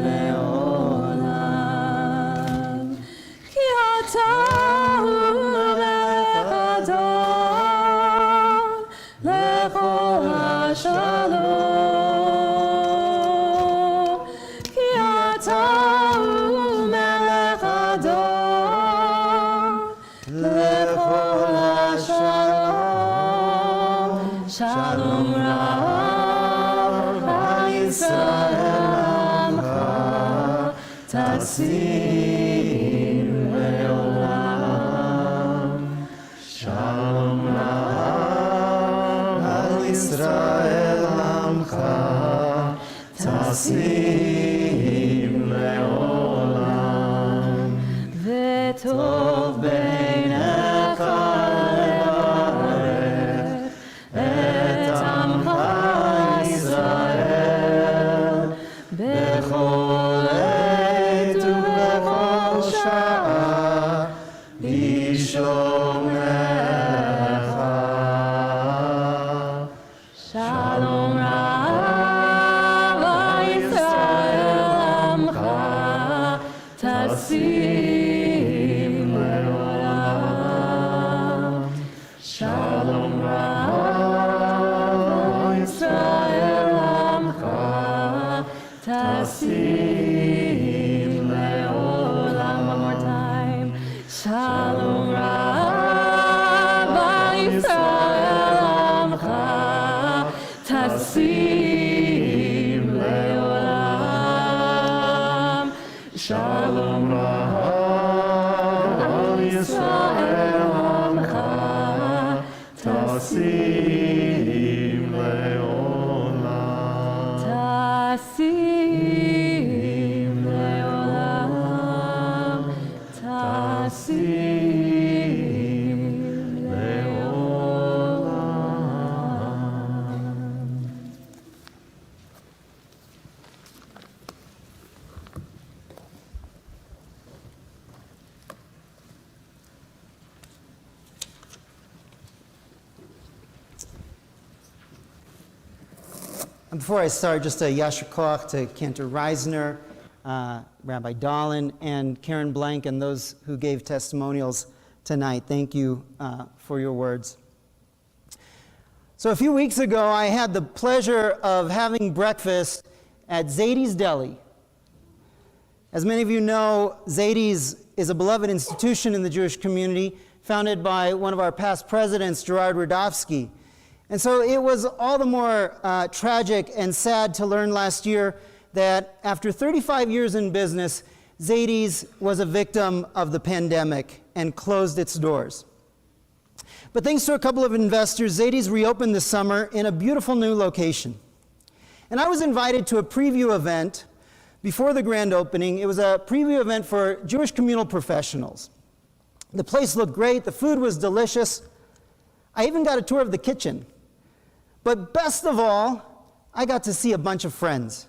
Leolam. Ki ata hu melech adon lechol hashalom. Ki ata hu melech adon lechol hashalom. Shalom Rabbi Israel Amcha Tasim Leolam. Shalom Rabbi Israel Amcha Tasim Leolam. V'tov beinecha levarech et amcha Yisrael bechol עת ובכל שעה בשלומך. Shalom Rabbi Israel Amcha Tasim Leolam. Shalom Rabbi Israel Amcha Tasim Leolam. One more time. Shalom Rabbi Israel Amcha Tasim Leolam. Shalom Rabbi Israel Amcha Tasim Leolam. Tasim Leolam. Tasim Leolam. Before I start, just a yasher koach to Cantor Reisner, Rabbi Dahlin, and Karen Blank, and those who gave testimonials tonight. Thank you for your words. So a few weeks ago, I had the pleasure of having breakfast at Zadie's Deli. As many of you know, Zadie's is a beloved institution in the Jewish community, founded by one of our past presidents, Gerard Radofsky. And so it was all the more tragic and sad to learn last year that after 35 years in business, Zadie's was a victim of the pandemic and closed its doors. But thanks to a couple of investors, Zadie's reopened this summer in a beautiful new location. And I was invited to a preview event before the grand opening. It was a preview event for Jewish communal professionals. The place looked great, the food was delicious. I even got a tour of the kitchen. But best of all, I got to see a bunch of friends.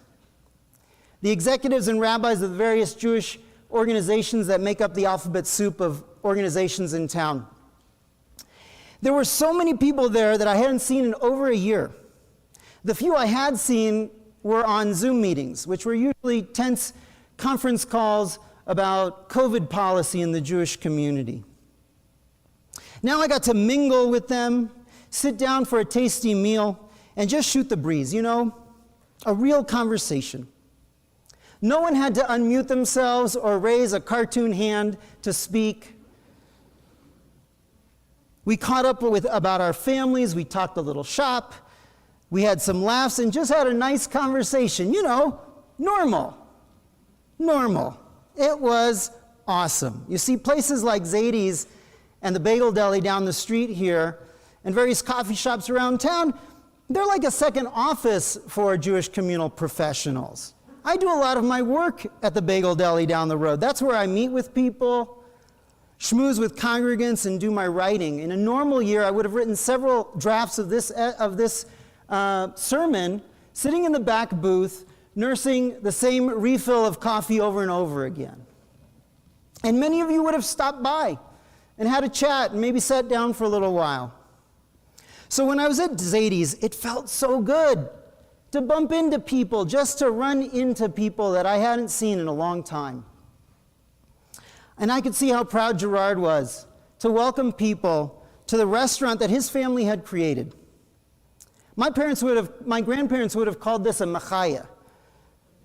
The executives and rabbis of the various Jewish organizations that make up the alphabet soup of organizations in town. There were so many people there that I hadn't seen in over a year. The few I had seen were on Zoom meetings, which were usually tense conference calls about COVID policy in the Jewish community. Now I got to mingle with them, sit down for a tasty meal, and just shoot the breeze, a real conversation. No one had to unmute themselves or raise a cartoon hand to speak. We caught up about our families, we talked a little shop, we had some laughs, and just had a nice conversation, normal. It was awesome. You see, places like Zadie's and the Bagel Deli down the street here, and various coffee shops around town, they're like a second office for Jewish communal professionals. I do a lot of my work at the Bagel Deli down the road. That's where I meet with people, schmooze with congregants, and do my writing. In a normal year, I would have written several drafts of this sermon, sitting in the back booth, nursing the same refill of coffee over and over again. And many of you would have stopped by and had a chat and maybe sat down for a little while. So when I was at Zadie's, it felt so good to bump into people, just to run into people that I hadn't seen in a long time. And I could see how proud Gerard was to welcome people to the restaurant that his family had created. My grandparents would have called this a machaya,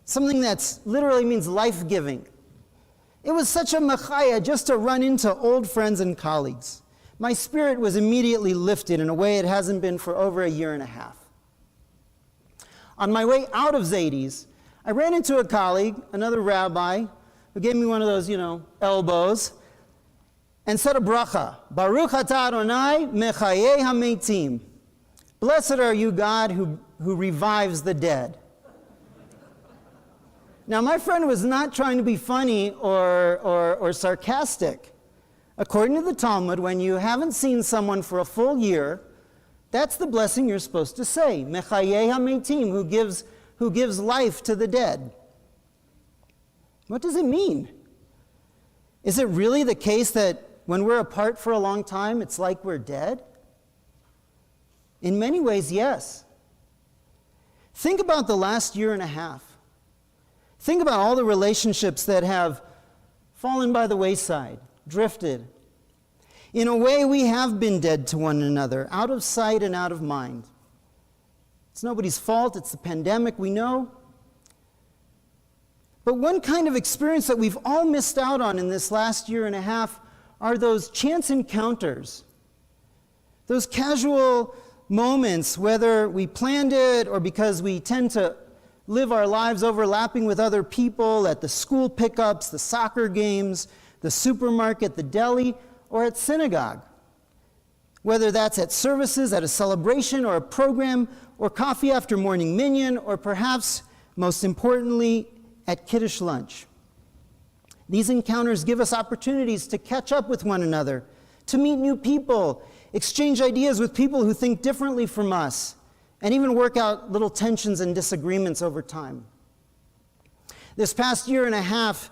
something that literally means life-giving. It was such a machaya just to run into old friends and colleagues. My spirit was immediately lifted in a way it hasn't been for over a year and a half. On my way out of Zadie's, I ran into a colleague, another rabbi, who gave me one of those, elbows, and said a bracha, Baruch atah Adonai mechayei hametim. Blessed are you, God, who revives the dead. Now, my friend was not trying to be funny or sarcastic. According to the Talmud, when you haven't seen someone for a full year, that's the blessing you're supposed to say. Mechayei hametim, who gives life to the dead. What does it mean? Is it really the case that when we're apart for a long time, it's like we're dead? In many ways, yes. Think about the last year and a half. Think about all the relationships that have fallen by the wayside, drifted. In a way, we have been dead to one another, out of sight and out of mind. It's nobody's fault, it's the pandemic, we know. But one kind of experience that we've all missed out on in this last year and a half are those chance encounters, those casual moments, whether we planned it or because we tend to live our lives overlapping with other people at the school pickups, the soccer games, the supermarket, the deli, or at synagogue. Whether that's at services, at a celebration or a program, or coffee after morning minyan, or perhaps, most importantly, at Kaddish lunch. These encounters give us opportunities to catch up with one another, to meet new people, exchange ideas with people who think differently from us, and even work out little tensions and disagreements over time. This past year and a half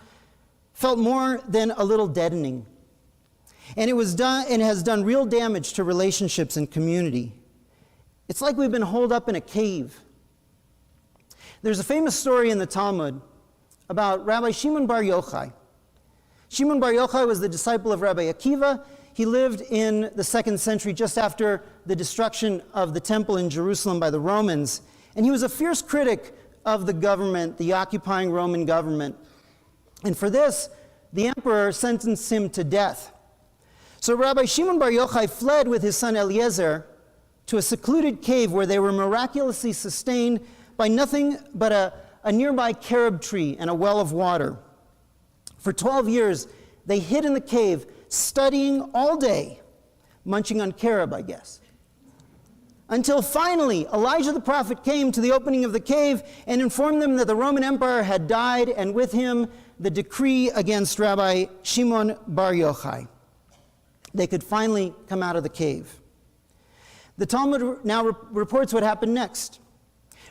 felt more than a little deadening. And it has done real damage to relationships and community. It's like we've been holed up in a cave. There's a famous story in the Talmud about Rabbi Shimon Bar Yochai. Shimon Bar Yochai was the disciple of Rabbi Akiva. He lived in the 2nd century, just after the destruction of the temple in Jerusalem by the Romans. And he was a fierce critic of the government, the occupying Roman government. And for this, the emperor sentenced him to death. So Rabbi Shimon Bar Yochai fled with his son Eliezer to a secluded cave where they were miraculously sustained by nothing but a nearby carob tree and a well of water. For 12 years, they hid in the cave, studying all day, munching on carob, I guess. Until finally, Elijah the prophet came to the opening of the cave and informed them that the Roman Empire had died, and with him, the decree against Rabbi Shimon Bar Yochai. They could finally come out of the cave. The Talmud now reports what happened next.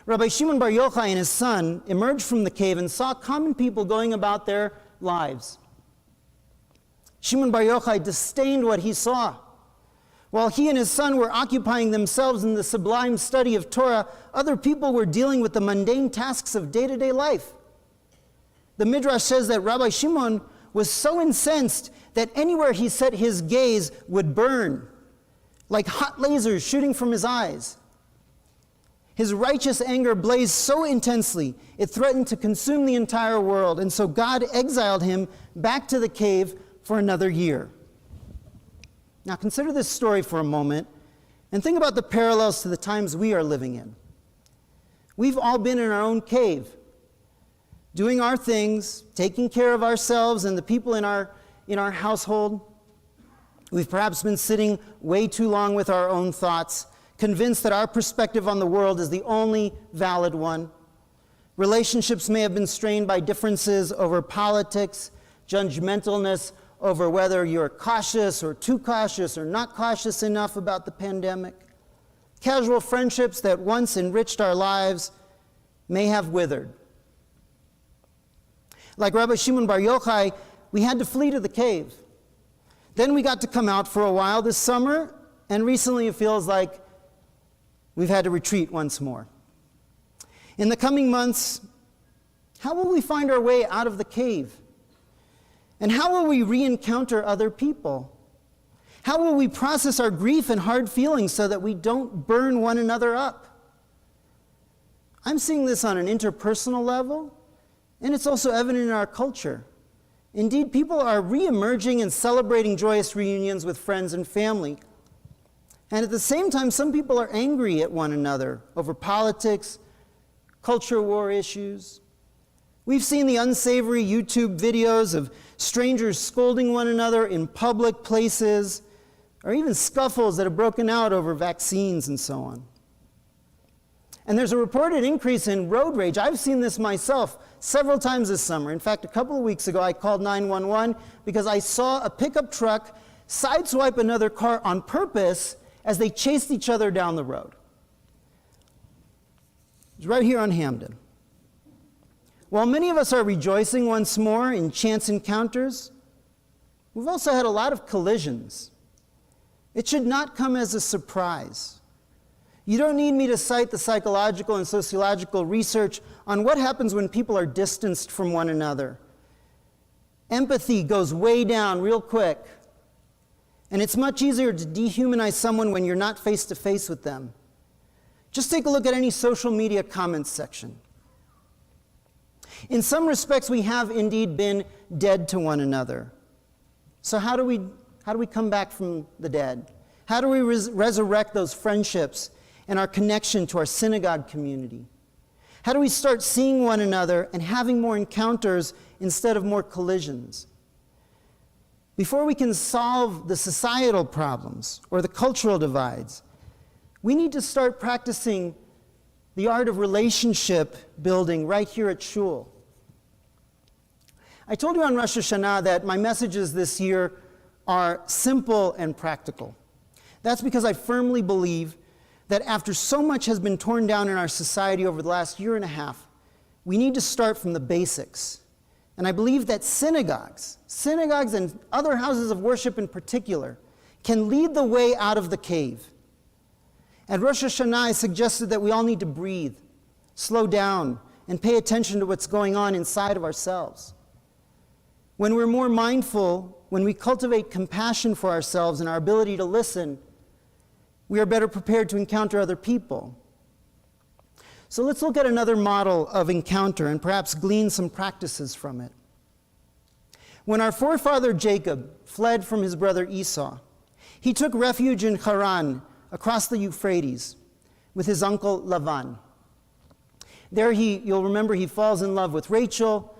Rabbi Shimon Bar Yochai and his son emerged from the cave and saw common people going about their lives. Shimon Bar Yochai disdained what he saw. While he and his son were occupying themselves in the sublime study of Torah, other people were dealing with the mundane tasks of day-to-day life. The Midrash says that Rabbi Shimon was so incensed that anywhere he set his gaze would burn, like hot lasers shooting from his eyes. His righteous anger blazed so intensely, it threatened to consume the entire world, and so God exiled him back to the cave for another year. Now consider this story for a moment, and think about the parallels to the times we are living in. We've all been in our own cave, doing our things, taking care of ourselves and the people in our household. We've perhaps been sitting way too long with our own thoughts, convinced that our perspective on the world is the only valid one. Relationships may have been strained by differences over politics, judgmentalness over whether you're cautious or too cautious or not cautious enough about the pandemic. Casual friendships that once enriched our lives may have withered. Like Rabbi Shimon Bar Yochai, we had to flee to the cave. Then we got to come out for a while this summer, and recently it feels like we've had to retreat once more. In the coming months, how will we find our way out of the cave? And how will we re-encounter other people? How will we process our grief and hard feelings so that we don't burn one another up? I'm seeing this on an interpersonal level, and it's also evident in our culture. Indeed, people are re-emerging and celebrating joyous reunions with friends and family. And at the same time, some people are angry at one another over politics, culture war issues. We've seen the unsavory YouTube videos of strangers scolding one another in public places, or even scuffles that have broken out over vaccines and so on. And there's a reported increase in road rage. I've seen this myself several times this summer. In fact, a couple of weeks ago, I called 911 because I saw a pickup truck sideswipe another car on purpose as they chased each other down the road. It's right here on Hamden. While many of us are rejoicing once more in chance encounters, we've also had a lot of collisions. It should not come as a surprise. You don't need me to cite the psychological and sociological research on what happens when people are distanced from one another. Empathy goes way down real quick. And it's much easier to dehumanize someone when you're not face to face with them. Just take a look at any social media comments section. In some respects, we have indeed been dead to one another. So how do we come back from the dead? How do we resurrect those friendships and our connection to our synagogue community? How do we start seeing one another and having more encounters instead of more collisions? Before we can solve the societal problems or the cultural divides, we need to start practicing the art of relationship building right here at Shul. I told you on Rosh Hashanah that my messages this year are simple and practical. That's because I firmly believe that after so much has been torn down in our society over the last year and a half, we need to start from the basics. And I believe that synagogues and other houses of worship in particular, can lead the way out of the cave. At Rosh Hashanah, I suggested that we all need to breathe, slow down, and pay attention to what's going on inside of ourselves. When we're more mindful, when we cultivate compassion for ourselves and our ability to listen, we are better prepared to encounter other people. So let's look at another model of encounter and perhaps glean some practices from it. When our forefather Jacob fled from his brother Esau, he took refuge in Haran across the Euphrates with his uncle Lavan. There you'll remember he falls in love with Rachel.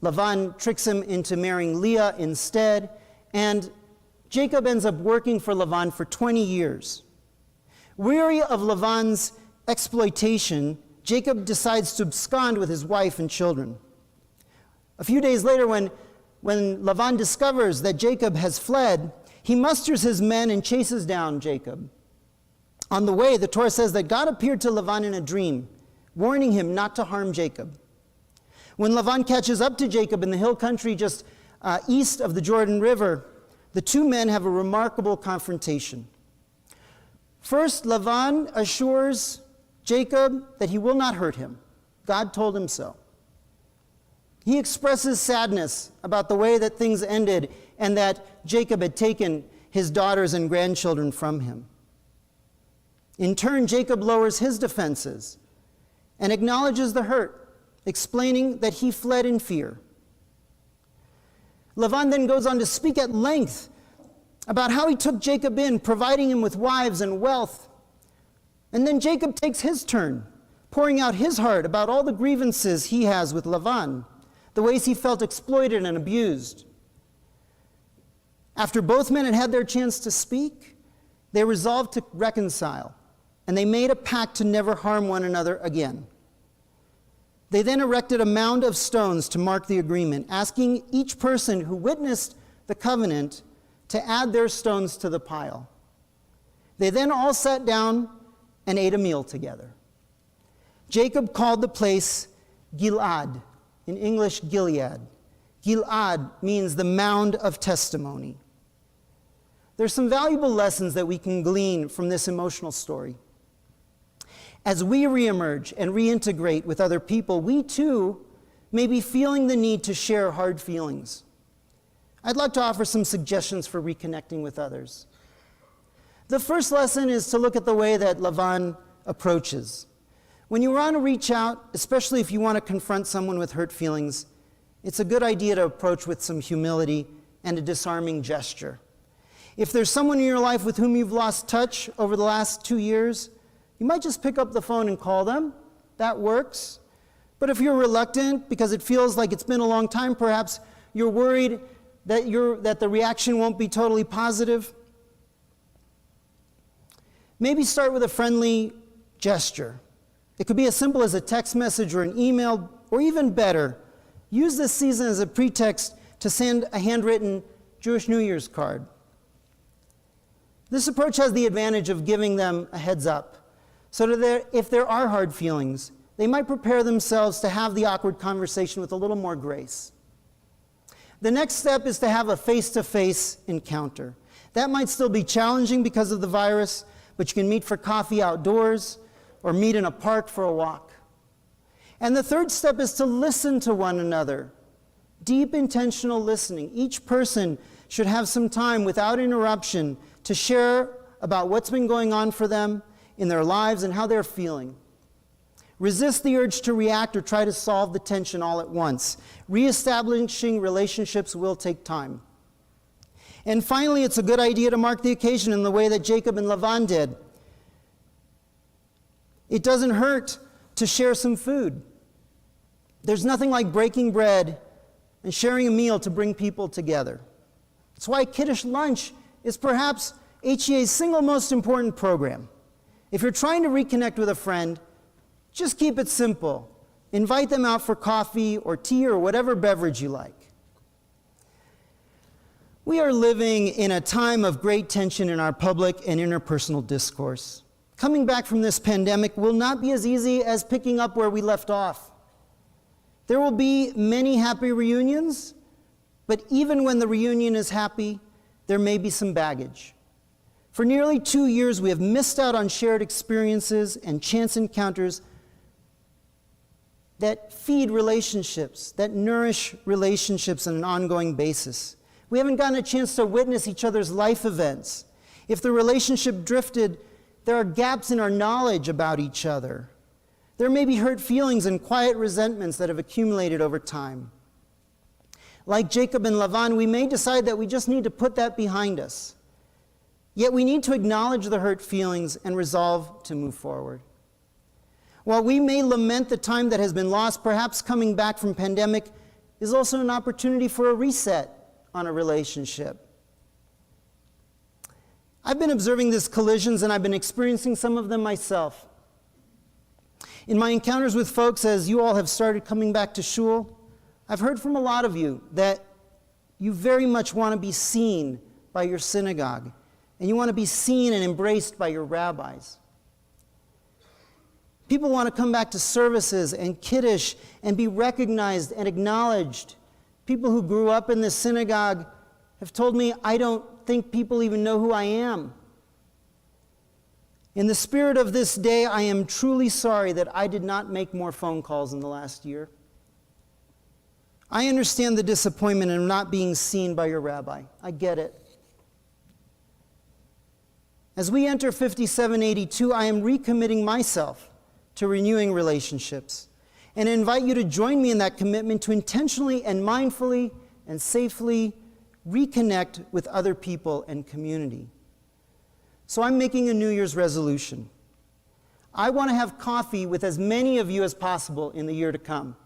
Lavan tricks him into marrying Leah instead, and Jacob ends up working for Lavan for 20 years. Weary of Lavan's exploitation, Jacob decides to abscond with his wife and children. A few days later, when Lavan discovers that Jacob has fled, he musters his men and chases down Jacob. On the way, the Torah says that God appeared to Lavan in a dream, warning him not to harm Jacob. When Lavan catches up to Jacob in the hill country just east of the Jordan River, the two men have a remarkable confrontation. First, Lavan assures Jacob that he will not hurt him. God told him so. He expresses sadness about the way that things ended and that Jacob had taken his daughters and grandchildren from him. In turn, Jacob lowers his defenses and acknowledges the hurt, explaining that he fled in fear. Lavan then goes on to speak at length about how he took Jacob in, providing him with wives and wealth. And then Jacob takes his turn, pouring out his heart about all the grievances he has with Lavan, the ways he felt exploited and abused. After both men had had their chance to speak, they resolved to reconcile, and they made a pact to never harm one another again. They then erected a mound of stones to mark the agreement, asking each person who witnessed the covenant to add their stones to the pile. They then all sat down and ate a meal together. Jacob called the place Gilad, in English Gilead. Gilad means the mound of testimony. There's some valuable lessons that we can glean from this emotional story. As we reemerge and reintegrate with other people, we too may be feeling the need to share hard feelings. I'd like to offer some suggestions for reconnecting with others. The first lesson is to look at the way that Lavan approaches. When you want to reach out, especially if you want to confront someone with hurt feelings, it's a good idea to approach with some humility and a disarming gesture. If there's someone in your life with whom you've lost touch over the last 2 years, you might just pick up the phone and call them. That works. But if you're reluctant because it feels like it's been a long time, perhaps you're worried that the reaction won't be totally positive, maybe start with a friendly gesture. It could be as simple as a text message or an email, or even better, use this season as a pretext to send a handwritten Jewish New Year's card. This approach has the advantage of giving them a heads up, so that if there are hard feelings, they might prepare themselves to have the awkward conversation with a little more grace. The next step is to have a face-to-face encounter. That might still be challenging because of the virus, but you can meet for coffee outdoors or meet in a park for a walk. And the third step is to listen to one another. Deep, intentional listening. Each person should have some time without interruption to share about what's been going on for them in their lives and how they're feeling. Resist the urge to react or try to solve the tension all at once. Reestablishing relationships will take time. And finally, it's a good idea to mark the occasion in the way that Jacob and Lavan did. It doesn't hurt to share some food. There's nothing like breaking bread and sharing a meal to bring people together. That's why Kaddish lunch is perhaps HEA's single most important program. If you're trying to reconnect with a friend, just keep it simple. Invite them out for coffee or tea or whatever beverage you like. We are living in a time of great tension in our public and interpersonal discourse. Coming back from this pandemic will not be as easy as picking up where we left off. There will be many happy reunions, but even when the reunion is happy, there may be some baggage. For nearly 2 years, we have missed out on shared experiences and chance encounters that feed relationships, that nourish relationships on an ongoing basis. We haven't gotten a chance to witness each other's life events. If the relationship drifted, there are gaps in our knowledge about each other. There may be hurt feelings and quiet resentments that have accumulated over time. Like Jacob and Lavan, we may decide that we just need to put that behind us. Yet we need to acknowledge the hurt feelings and resolve to move forward. While we may lament the time that has been lost, perhaps coming back from pandemic is also an opportunity for a reset on a relationship. I've been observing these collisions and I've been experiencing some of them myself. In my encounters with folks, as you all have started coming back to shul, I've heard from a lot of you that you very much want to be seen by your synagogue, and you want to be seen and embraced by your rabbis. People want to come back to services and Kaddish and be recognized and acknowledged. People who grew up in this synagogue have told me, I don't think people even know who I am. In the spirit of this day, I am truly sorry that I did not make more phone calls in the last year. I understand the disappointment in not being seen by your rabbi. I get it. As we enter 5782, I am recommitting myself to renewing relationships, and I invite you to join me in that commitment to intentionally and mindfully and safely reconnect with other people and community. So I'm making a New Year's resolution. I want to have coffee with as many of you as possible in the year to come.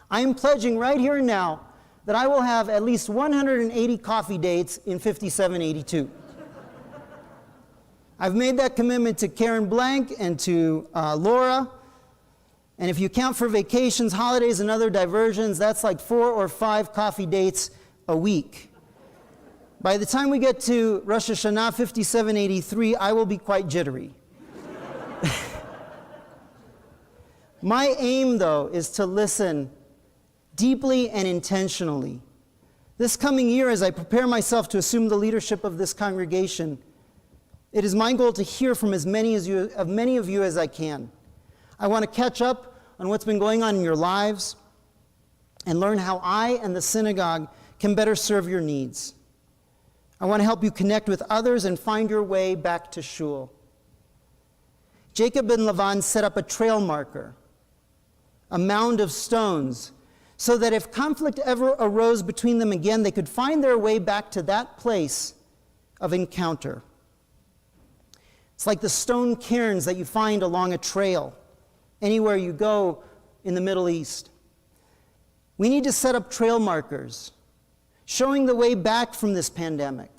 I am pledging right here and now that I will have at least 180 coffee dates in 5782. I've made that commitment to Karen Blank and to Laura. And if you count for vacations, holidays, and other diversions, that's like 4 or 5 coffee dates a week. By the time we get to Rosh Hashanah 5783, I will be quite jittery. My aim, though, is to listen deeply and intentionally. This coming year, as I prepare myself to assume the leadership of this congregation, it is my goal to hear from as many of you as I can. I want to catch up on what's been going on in your lives and learn how I and the synagogue can better serve your needs. I want to help you connect with others and find your way back to shul. Jacob and Lavan set up a trail marker, a mound of stones, so that if conflict ever arose between them again, they could find their way back to that place of encounter. It's like the stone cairns that you find along a trail, anywhere you go in the Middle East. We need to set up trail markers, showing the way back from this pandemic.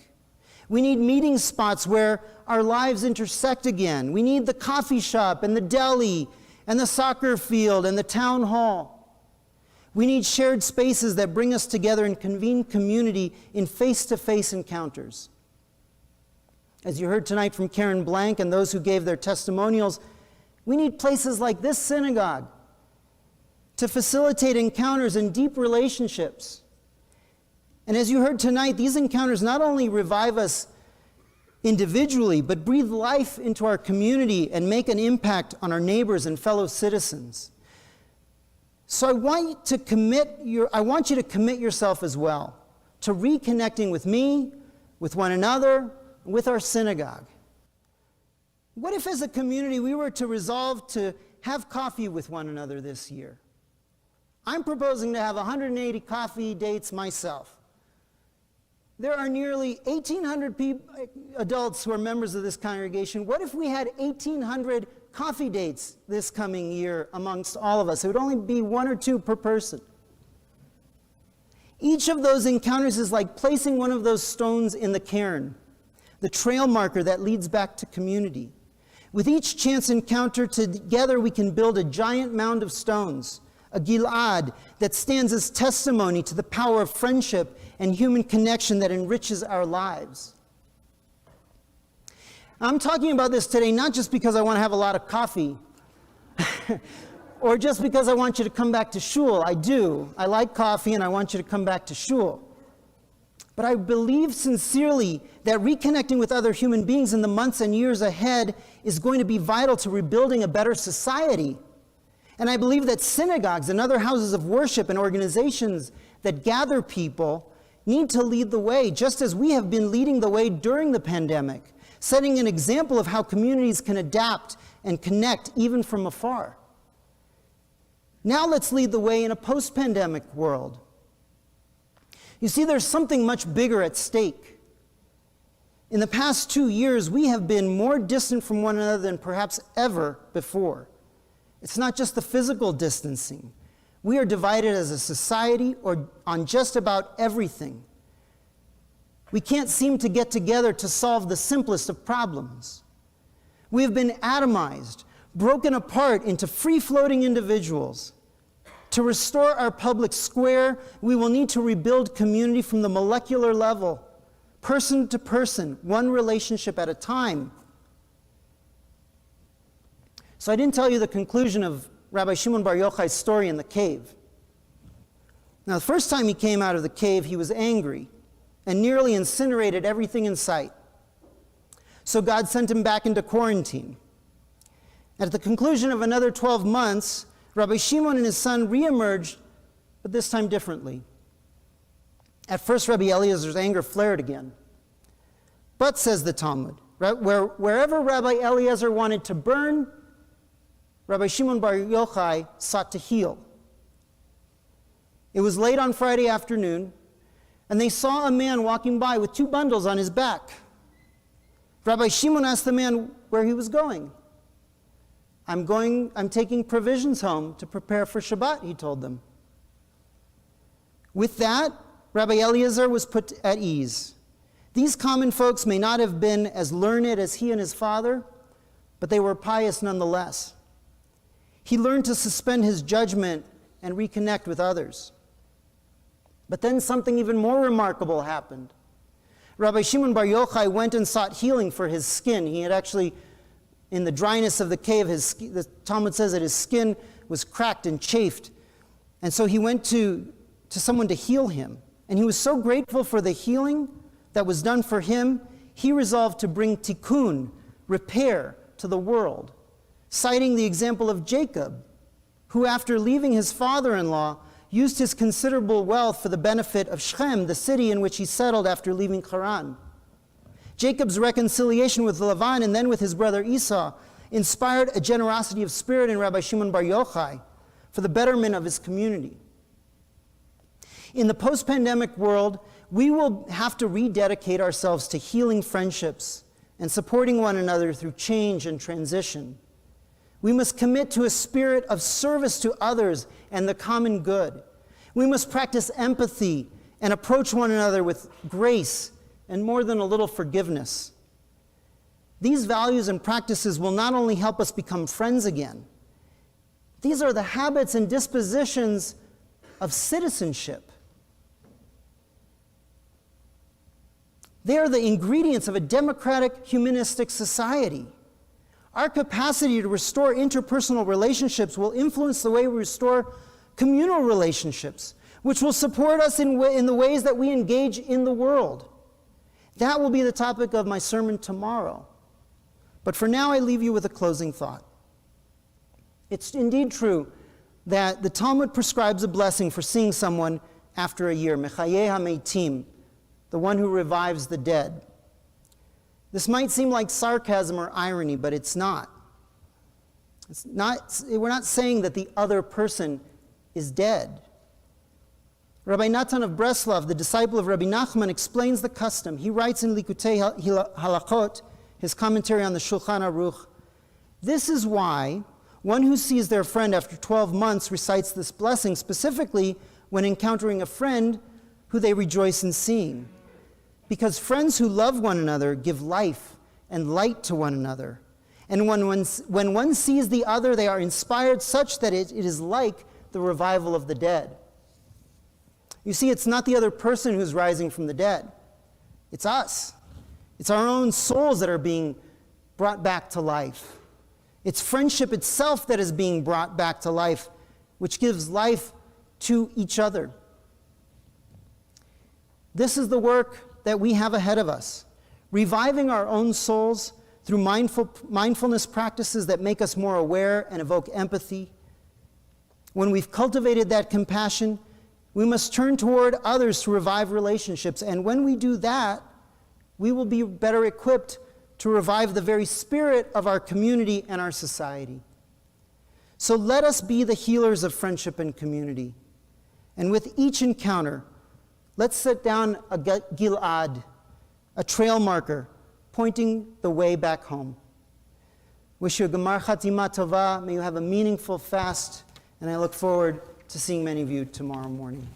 We need meeting spots where our lives intersect again. We need the coffee shop and the deli and the soccer field and the town hall. We need shared spaces that bring us together and convene community in face-to-face encounters. As you heard tonight from Karen Blank and those who gave their testimonials, we need places like this synagogue to facilitate encounters and deep relationships. And as you heard tonight, these encounters not only revive us individually, but breathe life into our community and make an impact on our neighbors and fellow citizens. So I want you to commit yourself as well to reconnecting with me, with one another, with our synagogue. What if as a community we were to resolve to have coffee with one another this year? I'm proposing to have 180 coffee dates myself. There are nearly 1,800 adults who are members of this congregation. What if we had 1,800 coffee dates this coming year amongst all of us? It would only be 1 or 2 per person. Each of those encounters is like placing one of those stones in the cairn, the trail marker that leads back to community. With each chance encounter, together we can build a giant mound of stones, a Gilad that stands as testimony to the power of friendship and human connection that enriches our lives. I'm talking about this today not just because I want to have a lot of coffee or just because I want you to come back to shul. I do. I like coffee and I want you to come back to shul. But I believe sincerely that reconnecting with other human beings in the months and years ahead is going to be vital to rebuilding a better society. And I believe that synagogues and other houses of worship and organizations that gather people need to lead the way, just as we have been leading the way during the pandemic, setting an example of how communities can adapt and connect even from afar. Now let's lead the way in a post-pandemic world. You see, there's something much bigger at stake. In the past 2 years, we have been more distant from one another than perhaps ever before. It's not just the physical distancing. We are divided as a society on just about everything. We can't seem to get together to solve the simplest of problems. We have been atomized, broken apart into free-floating individuals. To restore our public square, we will need to rebuild community from the molecular level, person to person, one relationship at a time. So I didn't tell you the conclusion of Rabbi Shimon Bar Yochai's story in the cave. Now, the first time he came out of the cave, he was angry and nearly incinerated everything in sight. So God sent him back into quarantine. At the conclusion of another 12 months, Rabbi Shimon and his son reemerged but this time differently. At first, Rabbi Eliezer's anger flared again. But, says the Talmud, wherever Rabbi Eliezer wanted to burn, Rabbi Shimon Bar Yochai sought to heal. It was late on Friday afternoon, and they saw a man walking by with 2 bundles on his back. Rabbi Shimon asked the man where he was going. I'm taking provisions home to prepare for Shabbat, he told them. With that, Rabbi Eliezer was put at ease. These common folks may not have been as learned as he and his father, but they were pious nonetheless. He learned to suspend his judgment and reconnect with others. But then something even more remarkable happened. Rabbi Shimon Bar Yochai went and sought healing for his skin. He had actually, in the dryness of the cave, the Talmud says that his skin was cracked and chafed. And so he went to someone to heal him. And he was so grateful for the healing that was done for him, he resolved to bring tikkun, repair, to the world, citing the example of Jacob, who after leaving his father-in-law, used his considerable wealth for the benefit of Shechem, the city in which he settled after leaving Haran. Jacob's reconciliation with Lavan and then with his brother Esau inspired a generosity of spirit in Rabbi Shimon Bar Yochai for the betterment of his community. In the post-pandemic world, we will have to rededicate ourselves to healing friendships and supporting one another through change and transition. We must commit to a spirit of service to others and the common good. We must practice empathy and approach one another with grace and more than a little forgiveness. These values and practices will not only help us become friends again, these are the habits and dispositions of citizenship. They are the ingredients of a democratic, humanistic society. Our capacity to restore interpersonal relationships will influence the way we restore communal relationships, which will support us in the ways that we engage in the world. That will be the topic of my sermon tomorrow. But for now, I leave you with a closing thought. It's indeed true that the Talmud prescribes a blessing for seeing someone after a year, mechayeh hameitim, the one who revives the dead. This might seem like sarcasm or irony, but it's not. We're not saying that the other person is dead. Rabbi Natan of Breslov, the disciple of Rabbi Nachman, explains the custom. He writes in Likutei Halachot, his commentary on the Shulchan Aruch, this is why one who sees their friend after 12 months recites this blessing, specifically when encountering a friend who they rejoice in seeing. Because friends who love one another give life and light to one another. And when one sees the other, they are inspired such that it is like the revival of the dead. You see, it's not the other person who's rising from the dead. It's us. It's our own souls that are being brought back to life. It's friendship itself that is being brought back to life, which gives life to each other. This is the work that we have ahead of us, reviving our own souls through mindfulness practices that make us more aware and evoke empathy. When we've cultivated that compassion, we must turn toward others to revive relationships. And when we do that, we will be better equipped to revive the very spirit of our community and our society. So let us be the healers of friendship and community. And with each encounter, let's set down a Gilad, a trail marker, pointing the way back home. Wish you a Gemar Chatima Tova. May you have a meaningful fast, and I look forward to seeing many of you tomorrow morning.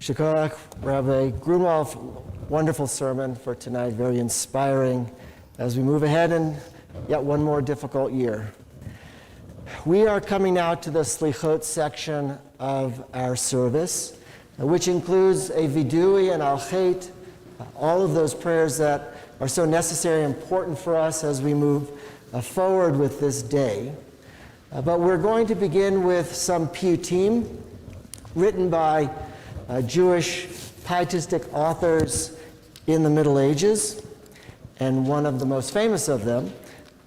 Shakarach, Rabbi Grunwald, wonderful sermon for tonight, very inspiring as we move ahead in yet one more difficult year. We are coming now to the Slichot section of our service, which includes a Vidui and Al-Chet, all of those prayers that are so necessary and important for us as we move forward with this day. But we're going to begin with some piyutim, written by Jewish pietistic authors in the Middle Ages. And one of the most famous of them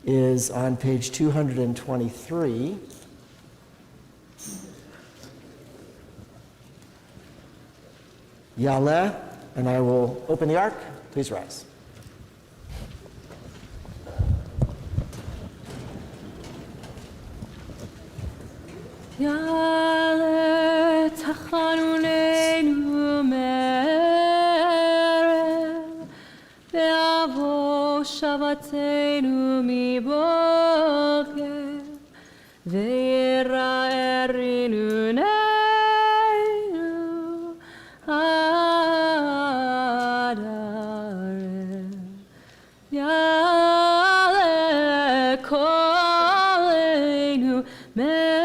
is on page 223. Yaleh, and I will open the ark. Please rise. Yaleh tachanunenu me'erev ve'avo shavatenu miboker ve'yira erinunenu ad arev Yaleh kolenu me'erev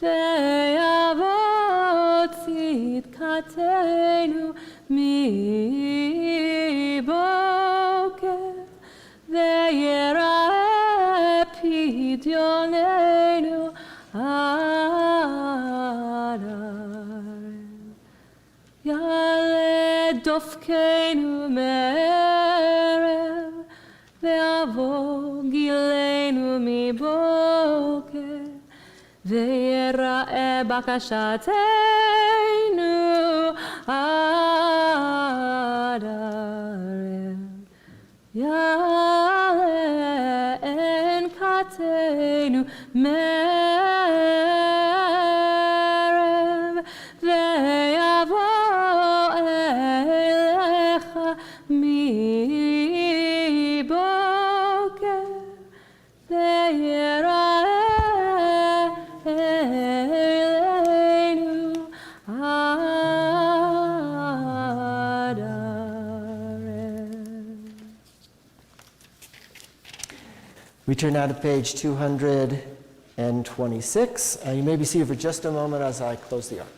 ve'yavot tzidkatenu miboker ve'yira'eh pidyonenu ad arev Yaleh dofkenu me'erev ve'avo gilenu miboker ve'yira'eh bakashatenu ad arev Yaleh enkatenu me'erev ve'yavo elecha miboker ve'yira'eh eleinu ad arev. We turn now to page 226. You may be seated for just a moment as I close the ark.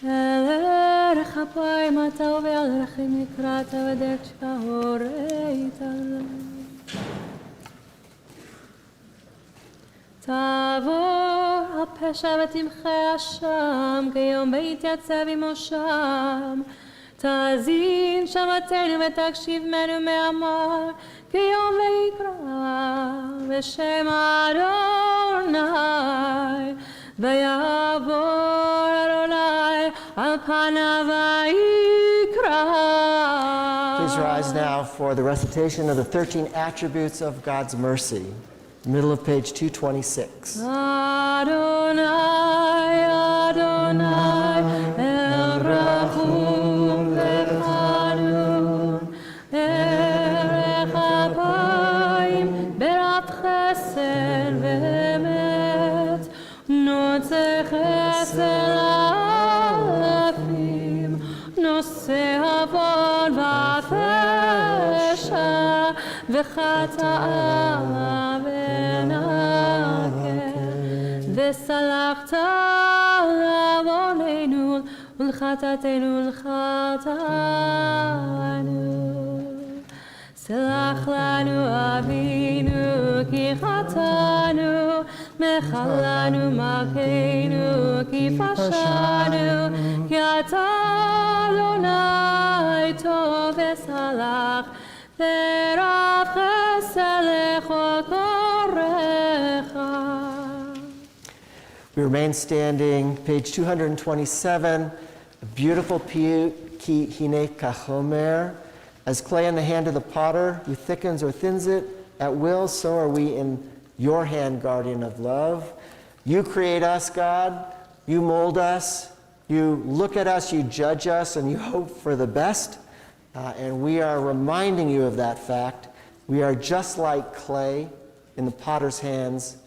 Elech apayim ata uve'alechem nikrata v'derech kahoreita תעבור הפשע ותמחה אשם, כיום בהתייצב עמושם. תאזין שמעתנו ותקשיב מנו מאמר, כיום ויקרא בשם אדוני. ויעבור אדוני על פניו ויקרא. Please rise now for the recitation of the 13 attributes of God's mercy. Middle of page 226. Adonai, Adonai, El Rachum v'Chanun, Erech Apayim, Berab Chesed v'Emet, Notze Chesed l'alafim, Noseh avon v'apesha, v'chata'a וסלחת לעווננו ולחטאתנו לחטאנו. סלח לנו אבינו כי חטאנו, מחל לנו מכנו כי פשענו, כי אתה אדוני טוב וסלח ורב חסד לכל קוראיך. We remain standing, page 227, a beautiful ki hine kachomer. As clay in the hand of the potter, who thickens or thins it at will, so are we in your hand, guardian of love. You create us, God. You mold us. You look at us, you judge us, and you hope for the best. And we are reminding you of that fact. We are just like clay in the potter's hands.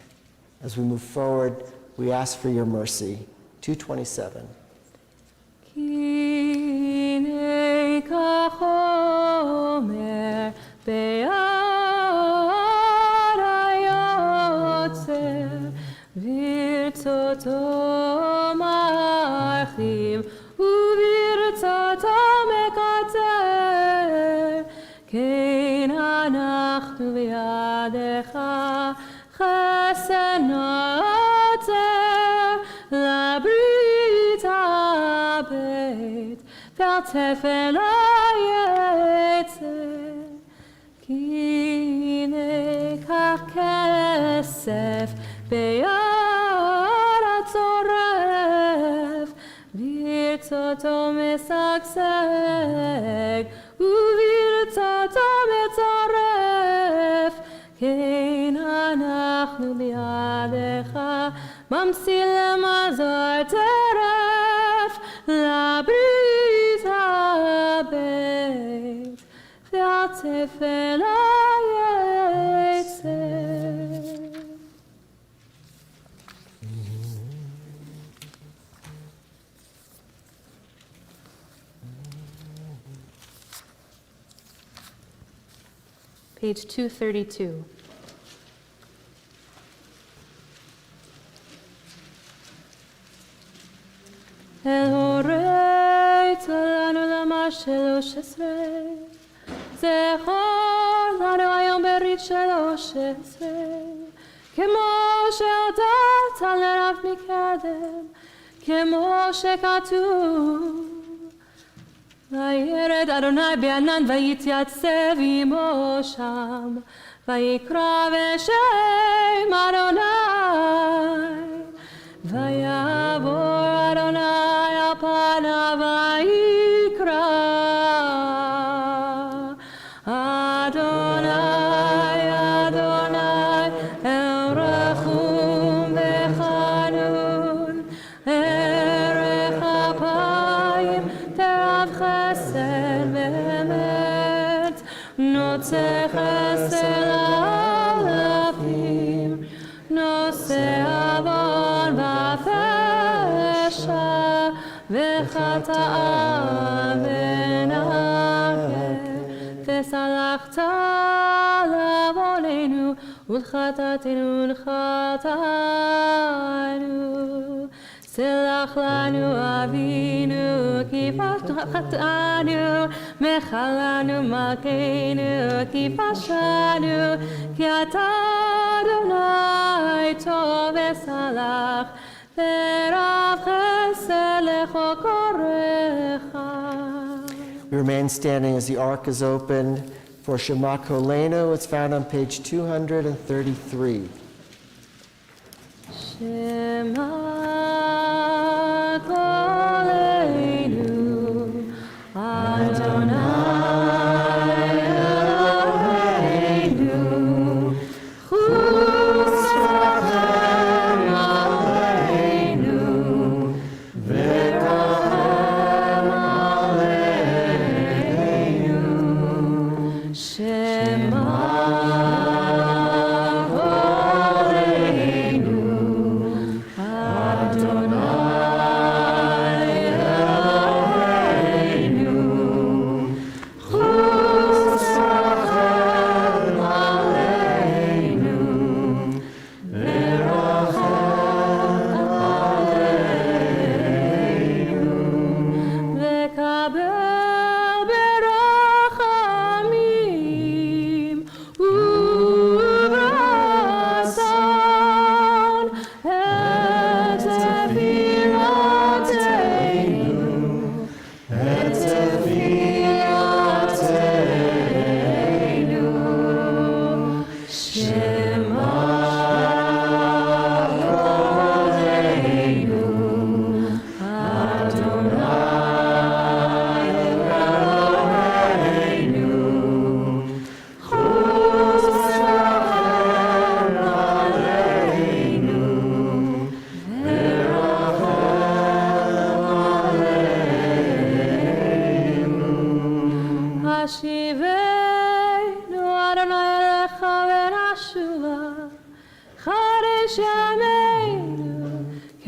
As we move forward, we ask for your mercy. 227. Kine kachomer be'ad hayotzer virtzoto marchim uvirtzoto mekater kein anachnu v'yad בידך חסד נוצר לברית הבית ועל תפן היצר כי ניקח כסף ביד הצורף ברצותו משגשג וברצותו מצרף כן אנחנו בידך ממסים למזור טרף לברית הבית ועל תפן היצר Page 232. אל הורית לנו למה 13 זכור לנו היום ברית 13 כמו שהודעת לרב מקדם כמו שכתוב וירד אדוני בענן ויתייצב עמו שם ויקרא בשם אדוני ויעבור אדוני על פניו ויקרא אדוני אדוני אל רחום וחנון ערך אפיים תרב חסד באמת נוצר חסד לאלפים נושא עוון ופשע וחטאה ונקה וסלחת לעווננו ולחטאתנו נחתנו סלח לנו אבינו כי חטאנו מחלנו מלכנו כי פשענו כי אתה אדוני טוב וסלח ורב חסד לכל קוראיך. We remain standing as the ark is opened for Shema Kolenu. It's found on page 233. Shema Kolenu Adonai Eloheinu Chus rachem aleinu v'rachem aleinu Shema השיבנו אדוני אליך ונשובה חדש ימינו כקדם.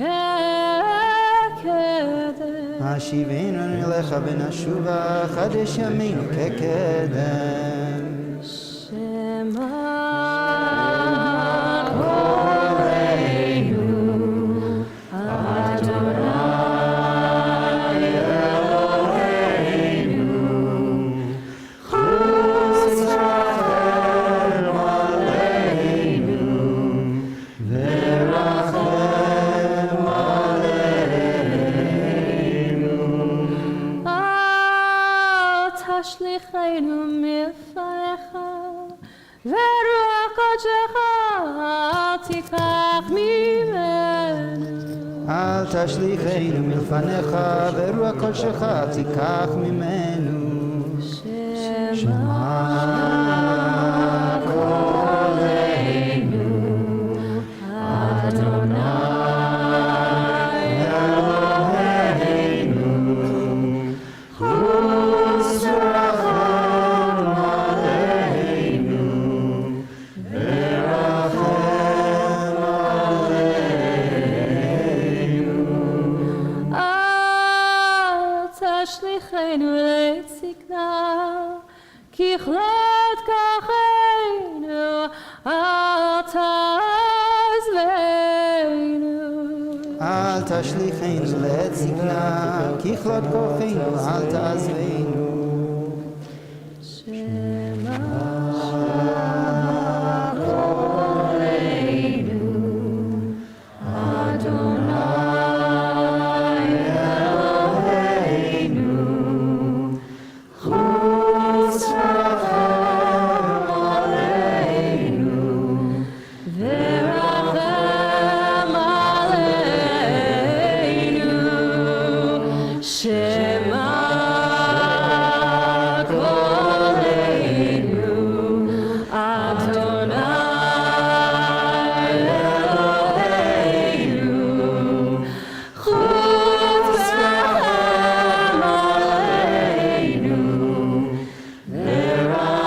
השיבנו אליך ונשובה חדש ימינו כקדם. שמע קולנו אדוני אלוהינו חוס רחם עלינו אל תיקח ממנו. אל תשליכנו מלפניך, ורוח קודשך אל תיקח ממנו. שמע קולנו, אדוני אלוהינו, חוס רחם עלינו, ורחם עלינו. אל תשליכנו לעת זקנה, ככלות כוחנו, אל תעזבנו. אל תשליכנו לעת זקנה, ככלות כוחנו אל תעזבנו. שמע קולנו, אדוני אלוהינו, חוס רחם עלינו, ורחם עלינו. שמע קולנו, אדוני אלוהינו, חוס רחם עלינו, ורחם עלינו.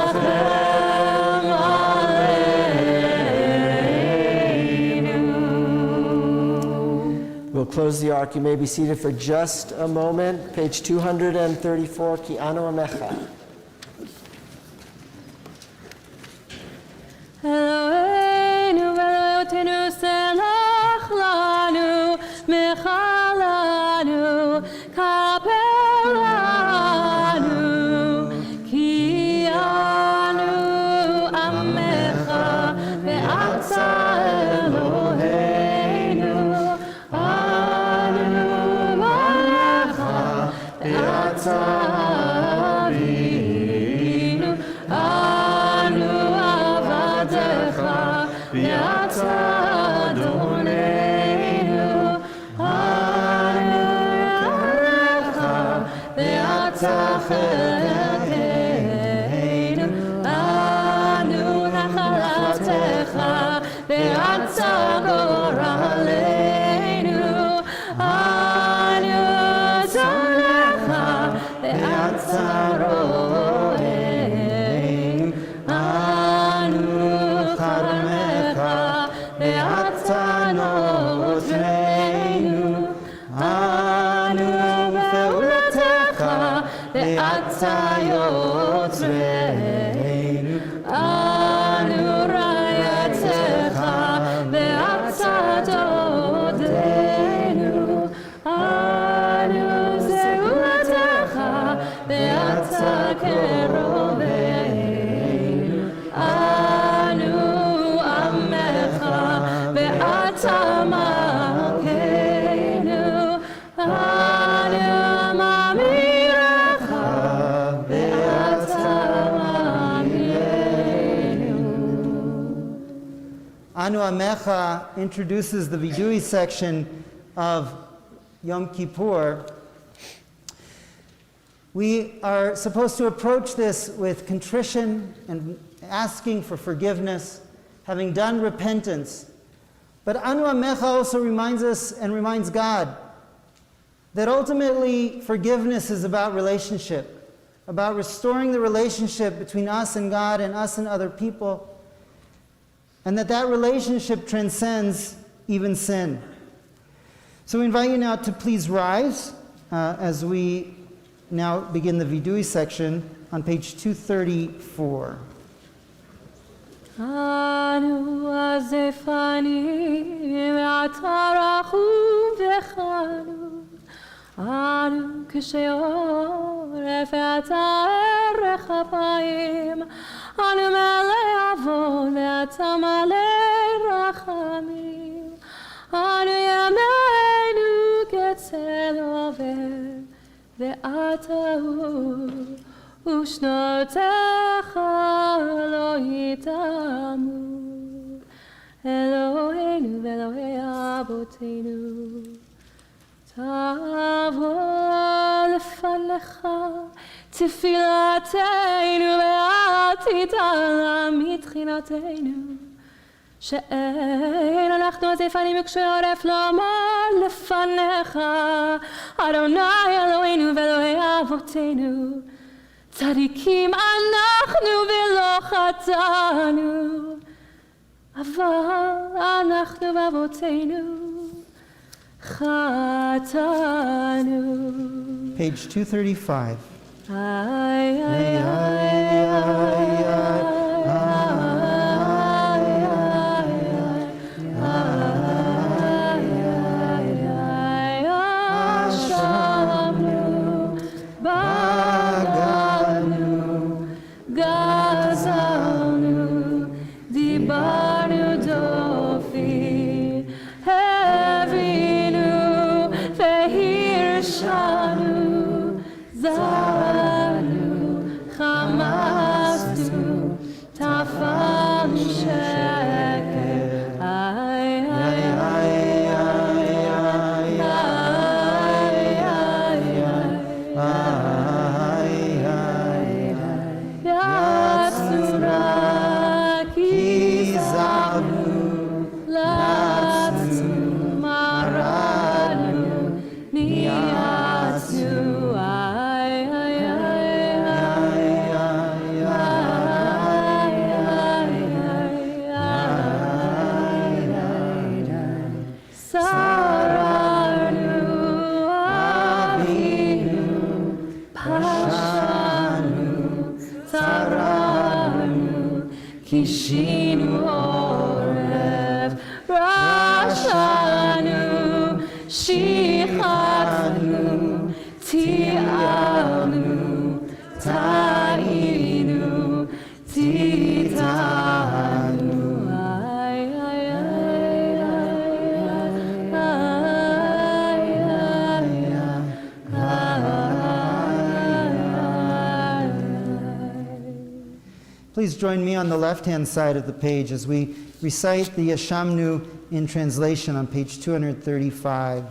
We'll close the ark. You may be seated for just a moment. Page 234, Ki Anu Amecha. אלוהינו ואלוהותינו סלח לנו, מחל לנו, כפר לנו, כי אנו עמך ואתה אלוהינו, אנו עמך ואתה אבינו, אנו עבדיך ואתה אדוננו, אנו קראך ואתה חלקנו, אנו נחלתך ואתה גורלנו, אנו צונך ואתה רוענו, אנו חרמך ואתה נותרנו, אנו פעולתך ואתה יוצרנו, אנו רעייתך ואתה דודנו, אנו זהותך ואתה קרובנו, אנו עמך ואתה מלכנו, אנו מאמירך ואתה מאמירנו. Anu Amecha introduces the Vidui section of Yom Kippur. We are supposed to approach this with contrition and asking for forgiveness, having done repentance. But Anu Amecha also reminds us and reminds God that ultimately forgiveness is about relationship, about restoring the relationship between us and God and us and other people, and that relationship transcends even sin. So we invite you now to please rise as we now begin the Vidui section on page 234. אנו הזפנים ואתה רחום וחנון, אנו קשי עורף ואתה ערך אפיים, אנו מלא עוון ואתה מלא רחמים, אנו ימינו כצל עובר ואתה הוא, ושנותיך לא יתאמו. אלוהינו ואלוהי אבותינו, תבוא לפניך תפילתנו ואל תתעלם מתחינתנו, שאין אנחנו עזיפנים וקשוי עורף לומר לפניך, אדוני אלוהינו ואלוהי אבותינו, צדיקים אנחנו ולא חטאנו, אבל אנחנו ואבותינו חטאנו. Page 235. Ay, ay, Ay, ay, ay, Kishinu oref, rashanu, shichanu, ti'anu, ta'inu, titanu. Ay, ay, ay, Please join me on the left-hand side of the page as we recite the Yashamnu in translation on page 235.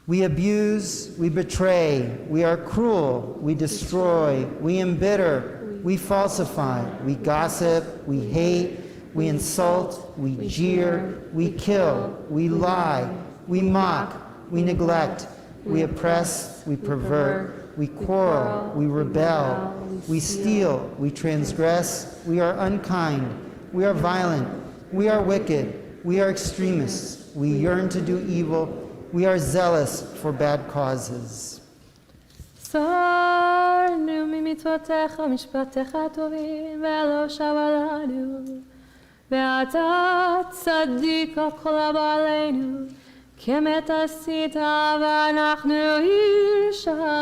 We abuse, we betray, we are cruel, we destroy, we embitter, we falsify, we gossip, we hate, we insult, we jeer, we kill, we lie, we mock, we neglect, we oppress, we pervert, we quarrel, we rebel, we steal, we transgress, we are unkind, we are violent, we are wicked, we are extremists, we yearn to do evil, we are zealous for bad causes. סרנו ממצוותיך ומשפטיך הטובים ולא שבה לנו, ואתה צדיק על כל הבעלינו, כי אמת עשית ואנחנו הרשענו.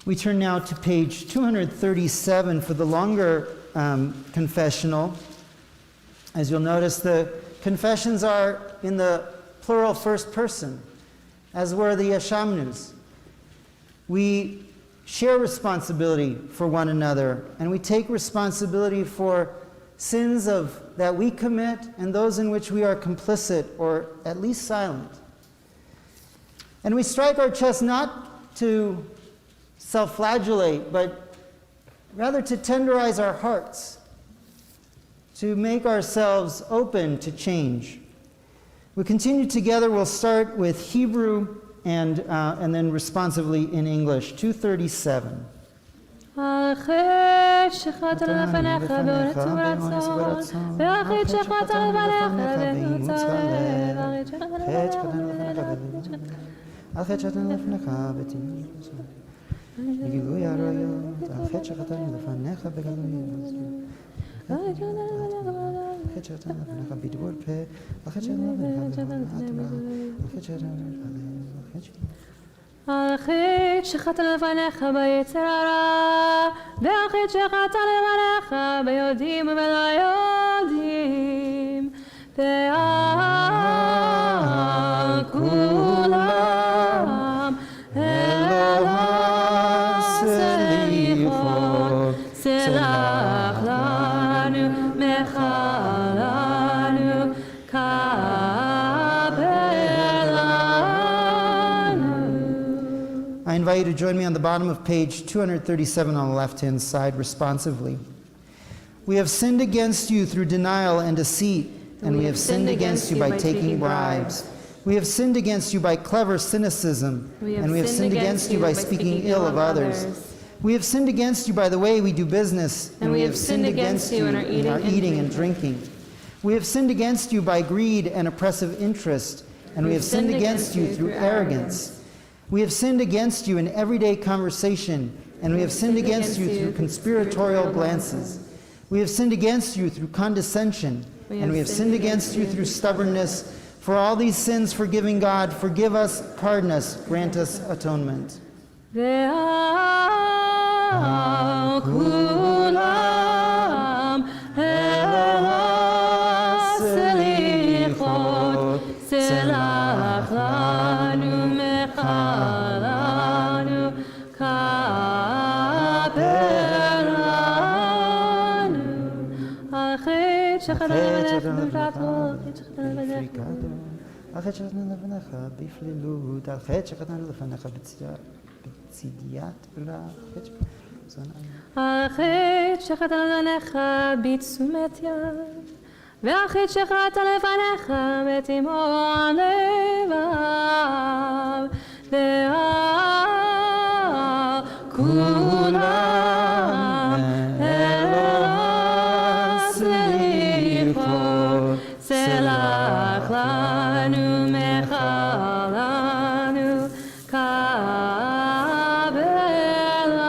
We turn now to page 237 for the longer confessional. As you'll notice, the confessions are in the plural first person, as were the Yashamnus. We share responsibility for one another, and we take responsibility for sins that we commit and those in which we are complicit or at least silent. And we strike our chest not to self-flagellate, but rather to tenderize our hearts, to make ourselves open to change. We continue together. We'll start with Hebrew and then responsively in English. 237. גילוי עריות, על חטא שחטאנו לפניך בגלוי, על חטא שחטאנו לפניך בדיבור פה, על חטא שחטאנו לפניך על חטא שחטאנו לפניך ביצר הרע, ועל חטא שחטאנו לפניך ביודעים ובלא יודעים, ועל כולם אלוהים סלח לנו invite you to join me on the bottom of page 237 on the left-hand side responsively. We have sinned against you through denial and deceit, and we have sinned against you by taking bribes. We have sinned against you by clever cynicism, and we have sinned against you by speaking ill of others. We have sinned against you by the way we do business, and we have sinned against you in our eating and drinking. We have sinned against you by greed and oppressive interest, and we have sinned against you through arrogance. We have sinned against you in everyday conversation, and we have sinned against you through conspiratorial glances. We have sinned against you through condescension, and we have sinned against you through stubbornness. For all these sins, forgiving God, forgive us, pardon us, grant us atonement. החטא שחטאנו לפניך בפלילות, החטא שחטאנו לפניך בצידיית רע, החטא שחטאנו לפניך בתשומת יד, והחטא שחטא לפניך בתימהון לבב, כולם סלח לנו מחלנו קבל לנו.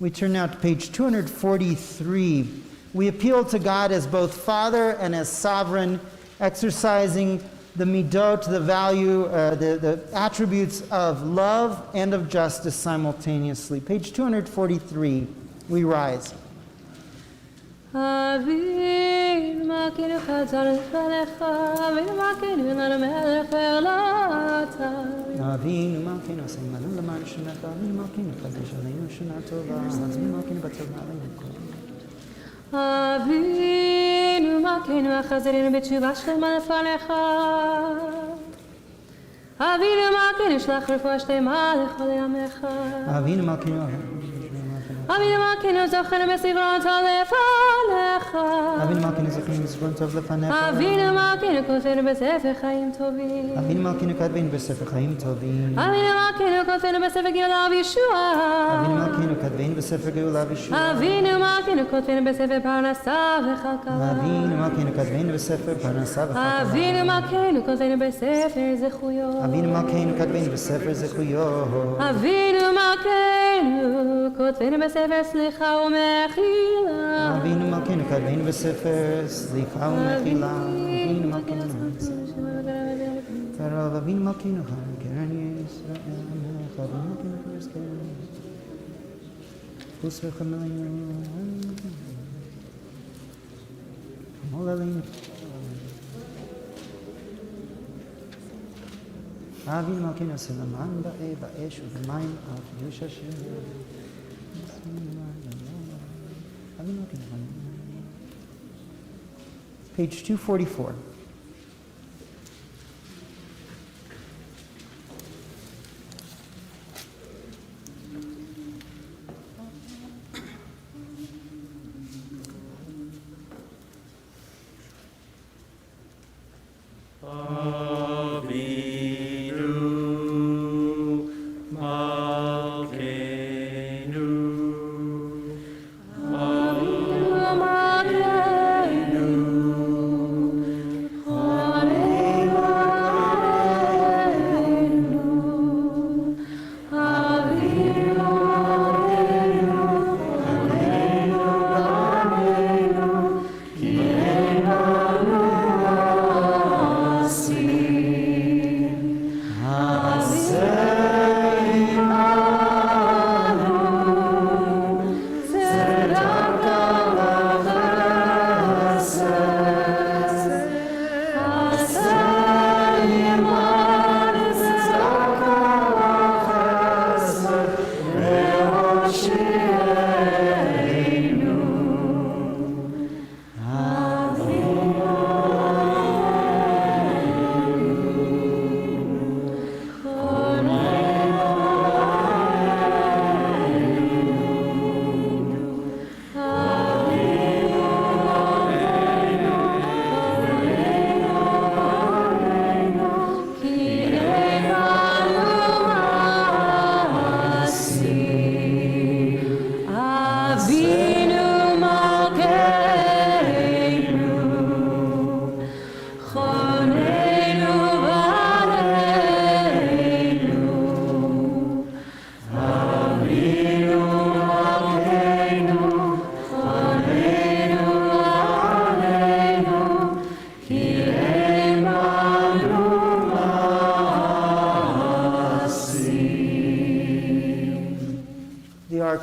We turn now to page 243. We appeal to God as both Father and as Sovereign, exercising the midot, the value, the attributes of love and of justice simultaneously. Page 243, we rise. אבינו מלכנו חזר לפניך, אבינו מלכנו למלך אלוהיך. אבינו מלכנו עשה עמנו למען שמך, אבינו מלכנו קדש עלינו שנה טובה, אבינו מלכנו בטוב מעלינו כל. אבינו מלכנו החזרנו בתשובה שלמה לפניך. אבינו מלכנו שלח רפואה שלמה לכל ימיך. אבינו מלכנו אבינו מלכנו זוכרנו בספרון טוב לפניך. אבינו מלכנו זוכרנו בספרון טוב לפניך. אבינו מלכנו כותבנו בספר חיים טובים. אבינו מלכנו כתבנו בספר חיים טובים. אבינו מלכנו כותבנו בספר גאולה וישועה. אבינו מלכנו כתבנו בספר גאולה וישועה. אבינו מלכנו כותבנו בספר פרנסה וכלכלה. אבינו מלכנו כתבנו בספר פרנסה וכלכלה. אבינו מלכנו כותבנו בספר זכויות. אבינו מלכנו כתבנו בספר זכויות. אבינו מלכנו כותבנו בספר סליחה ומחילה. אבינו מלכנו כתבנו בספר סליחה ומחילה. אבינו מלכנו קרוב, אבינו מלכנו קרן ישראל מלך, אבינו מלכנו קרן חוס וחמלנו חמול עלינו. אבינו מלכנו עשה למען באש ובמים על קידוש השם. Page 244.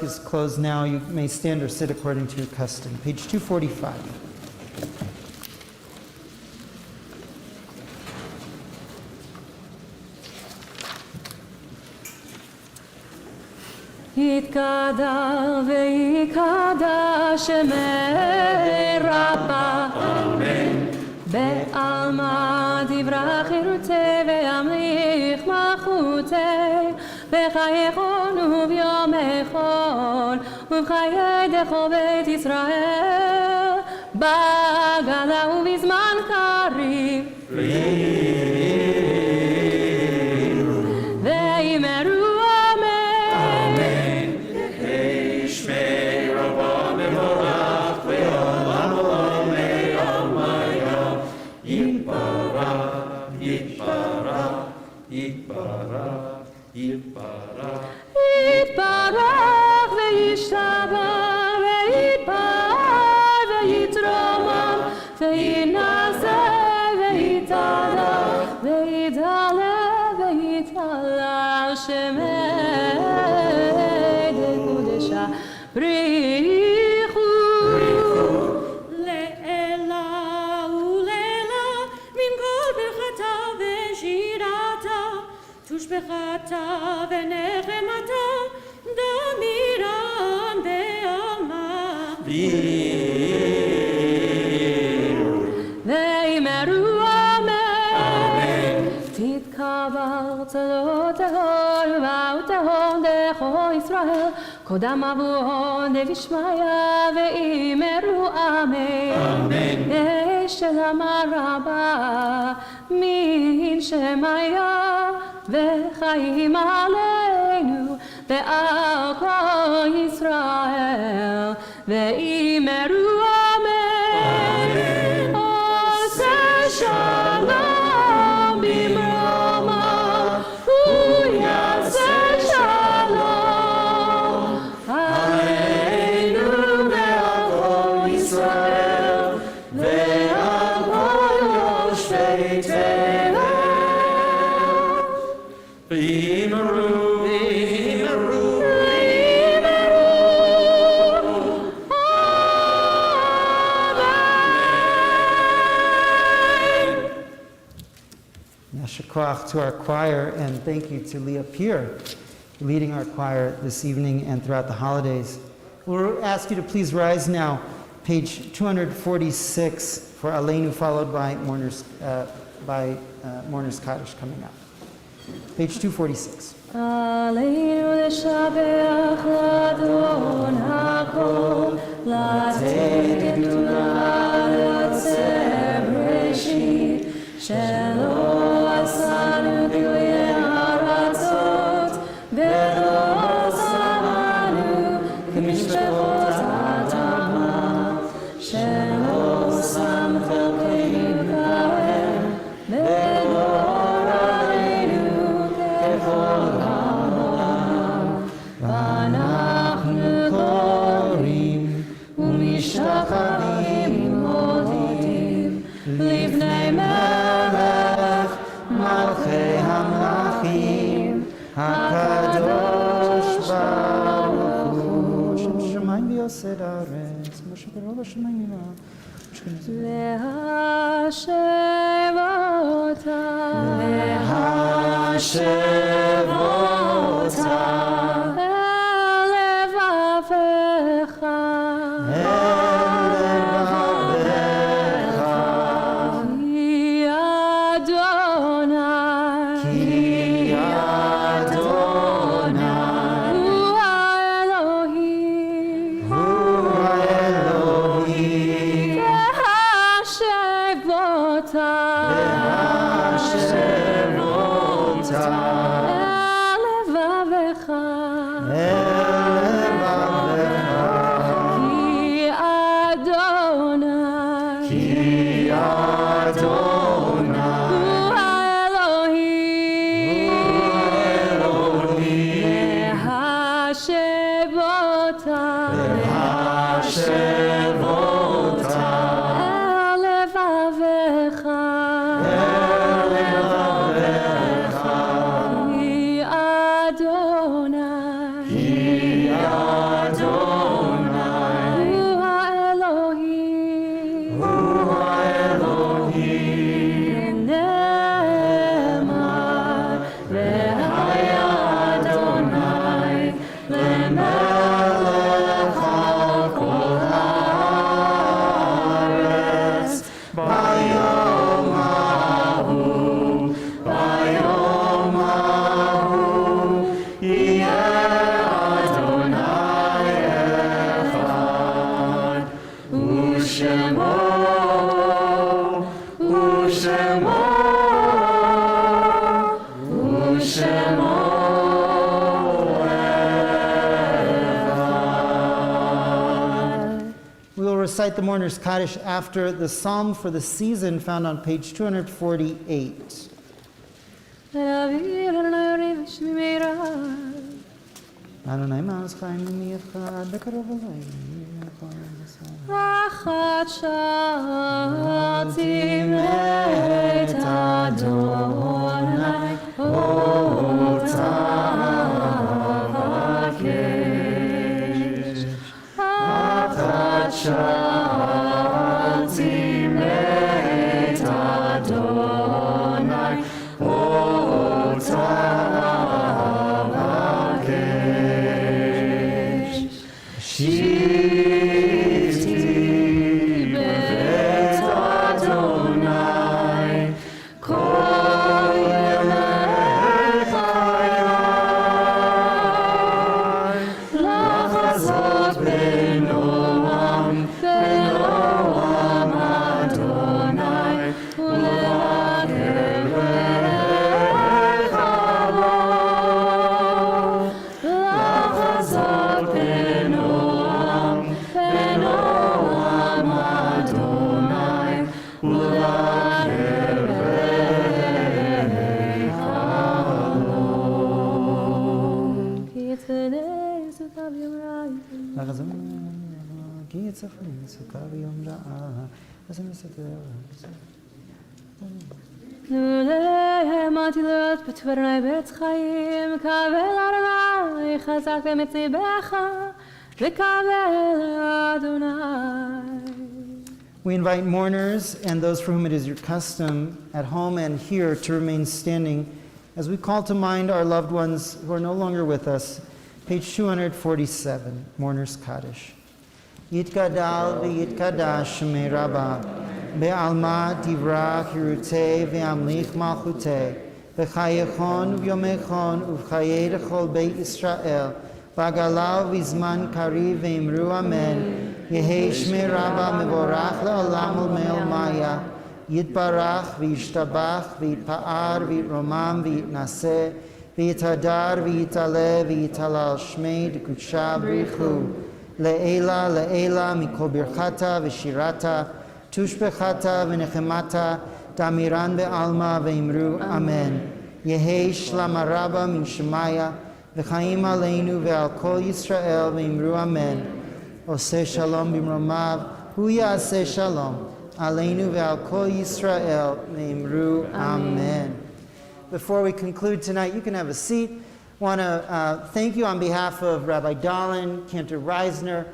is closed now. You may stand or sit according to your custom. Page 245. יתגדל ויקדש שמי רבה. אמן. בעלמא דברה חירותי וימליך מלכותי. בחייכון וביומכון ובחיי דכל בית ישראל. בגלה ובזמן קריב. ויאמרו יתברך וישתבח ויתפאר ויתרומם וינשא ויתהלל ויתהלל ויתהלל שמי דקודשה בריחו לעילה ולעילה מן כל ברכתה ושירתה תושבחתה ונחמתה דמירן בעלמא ואמרו אמן תתקבל צלותיהון ובאותיהון דכל ישראל קודם אבוהון דבשמיא ואמרו אמן אשלמה רבה מן שמיה וחיים עלינו ועל כל ישראל ואמרו אמן עושה שלום במרומה הוא יעשה שלום עלינו ועל כל ישראל ועל כל יושבי תבל ויאמרו Koach to our choir, and thank you to Leah Peer, leading our choir this evening and throughout the holidays. We'll ask you to please rise now, page 246 for Aleinu, followed by Mourner's Kaddish coming up. Page 246. Aleinu לשבח לאדון הכל, לתת גדולה לעצב ראשית, שלא עשנו גילויי ארצות, ולא שמנו כמשפחות אדמה, שלא שם חלקנו כהם, ולא ראינו ככל העולם. ואנחנו קוראים ומשתחווים מודים לפני מלך מלכי המלכים הקדוש ברוך הוא שם שמיים ויוסד הארץ משה ברוב השמיים להשב אותה אל לבבך כי אדוני הוא האלוהים להשב אותה אל לבבך כי אדוני הוא האלוהים להשב אותה אל לבבך כי אדוני recite the Mourner's Kaddish after the psalm for the season found on page 248. Adonai Ma'az Chaim Mi'echad Bekarov Alei. Rachat Shatim et Adonai Otavakesh. Rachat Shatim et Adonai Otavakesh. Shifti bet Adonai kol yemei chayai lachazot benoam Adonai ulevaker chalom lachazot benoam Adonai ulevaker chalom kitzadei sukav yomrai Ki Yitzchak Sukkah Yom Ra'ah. Lulei matilot betvernej bet chaim kavel Adonai chazak b'mitzibecha v'kavel Adonai. We invite mourners and those for whom it is your custom at home and here to remain standing as we call to mind our loved ones who are no longer with us. Page 247, Mourner's Kaddish. Yitgadal v'yitkadash shemei Rabbah, be'alma divrach hirutei ve'amlich malchutei, v'chayechon v'yomechon uv'chayei l'chol beit Yisrael, v'agalau v'zman kariv ve'imru amen, Yehei shmei Rabbah mevorach le'olam u'me'ol maya, yitbarach v'yishtabach v'yitpa'ar v'yitromam v'yitnaseh, v'yitadar v'yitaleh v'yitalal shmei d'kudsha b'richu, Le'ela, le'ela, mikol birchata v'shirata, tushbechata v'nechemata, damiran be'alma ve'imru amen. Yehei shlama rabba min shemaya, v'chaim aleinu ve'al kol Yisrael ve'imru amen. Oseh shalom b'mromav, hu ya'aseh shalom, aleinu ve'al kol Yisrael ve'imru amen. Before we conclude tonight, you can have a seat. I want to thank you on behalf of Rabbi Dahlin, Cantor Reisner,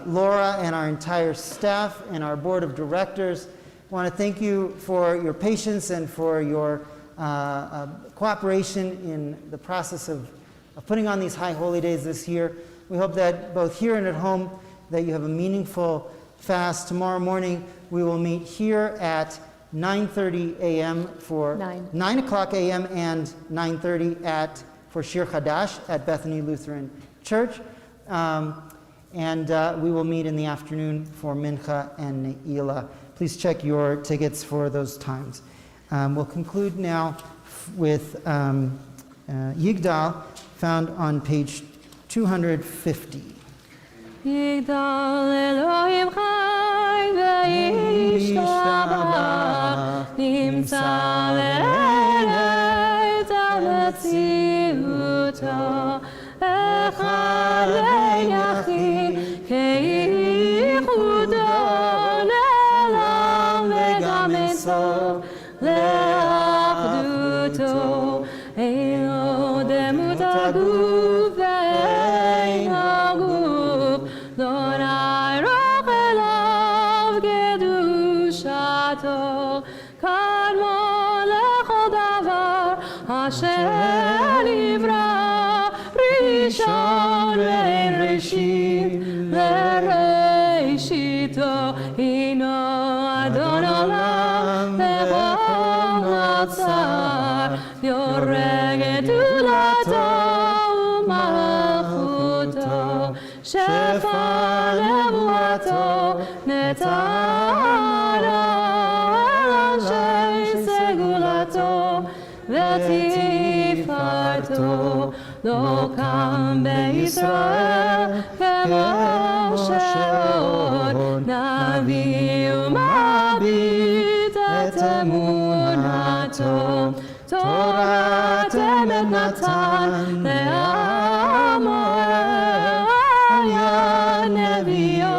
Laura, and our entire staff and our board of directors. I want to thank you for your patience and for your cooperation in the process of putting on these high holy days this year. We hope that both here and at home that you have a meaningful fast. Tomorrow morning we will meet here at 9:30 a.m. for 9 o'clock a.m. and 9:30 for Shir Chadash at Bethany Lutheran Church. And we will meet in the afternoon for Mincha and Ne'ilah. Please check your tickets for those times. We'll conclude now with Yigdal, found on page 250. Yigdal Elohim chai ve'yishtabach nimtza le'eret ha'metziuto echad ve'yachid ke'ichudo le'olam ve'gam ein sof le'achduto eino demut haguf ve'eino guf Donai roch elav kedushato kadmo lechol davar asher nivra rishon ve'en reshit ve'reshito hino adon olam ve'chol notzar yoreg gedulato u'malchuto שפע נבואתו נתנה אנשי סגולתו ותפארתו לא קם בישראל כמו Sheol, Navi umabit et emunato, Torah emet natan le'amoya nevio,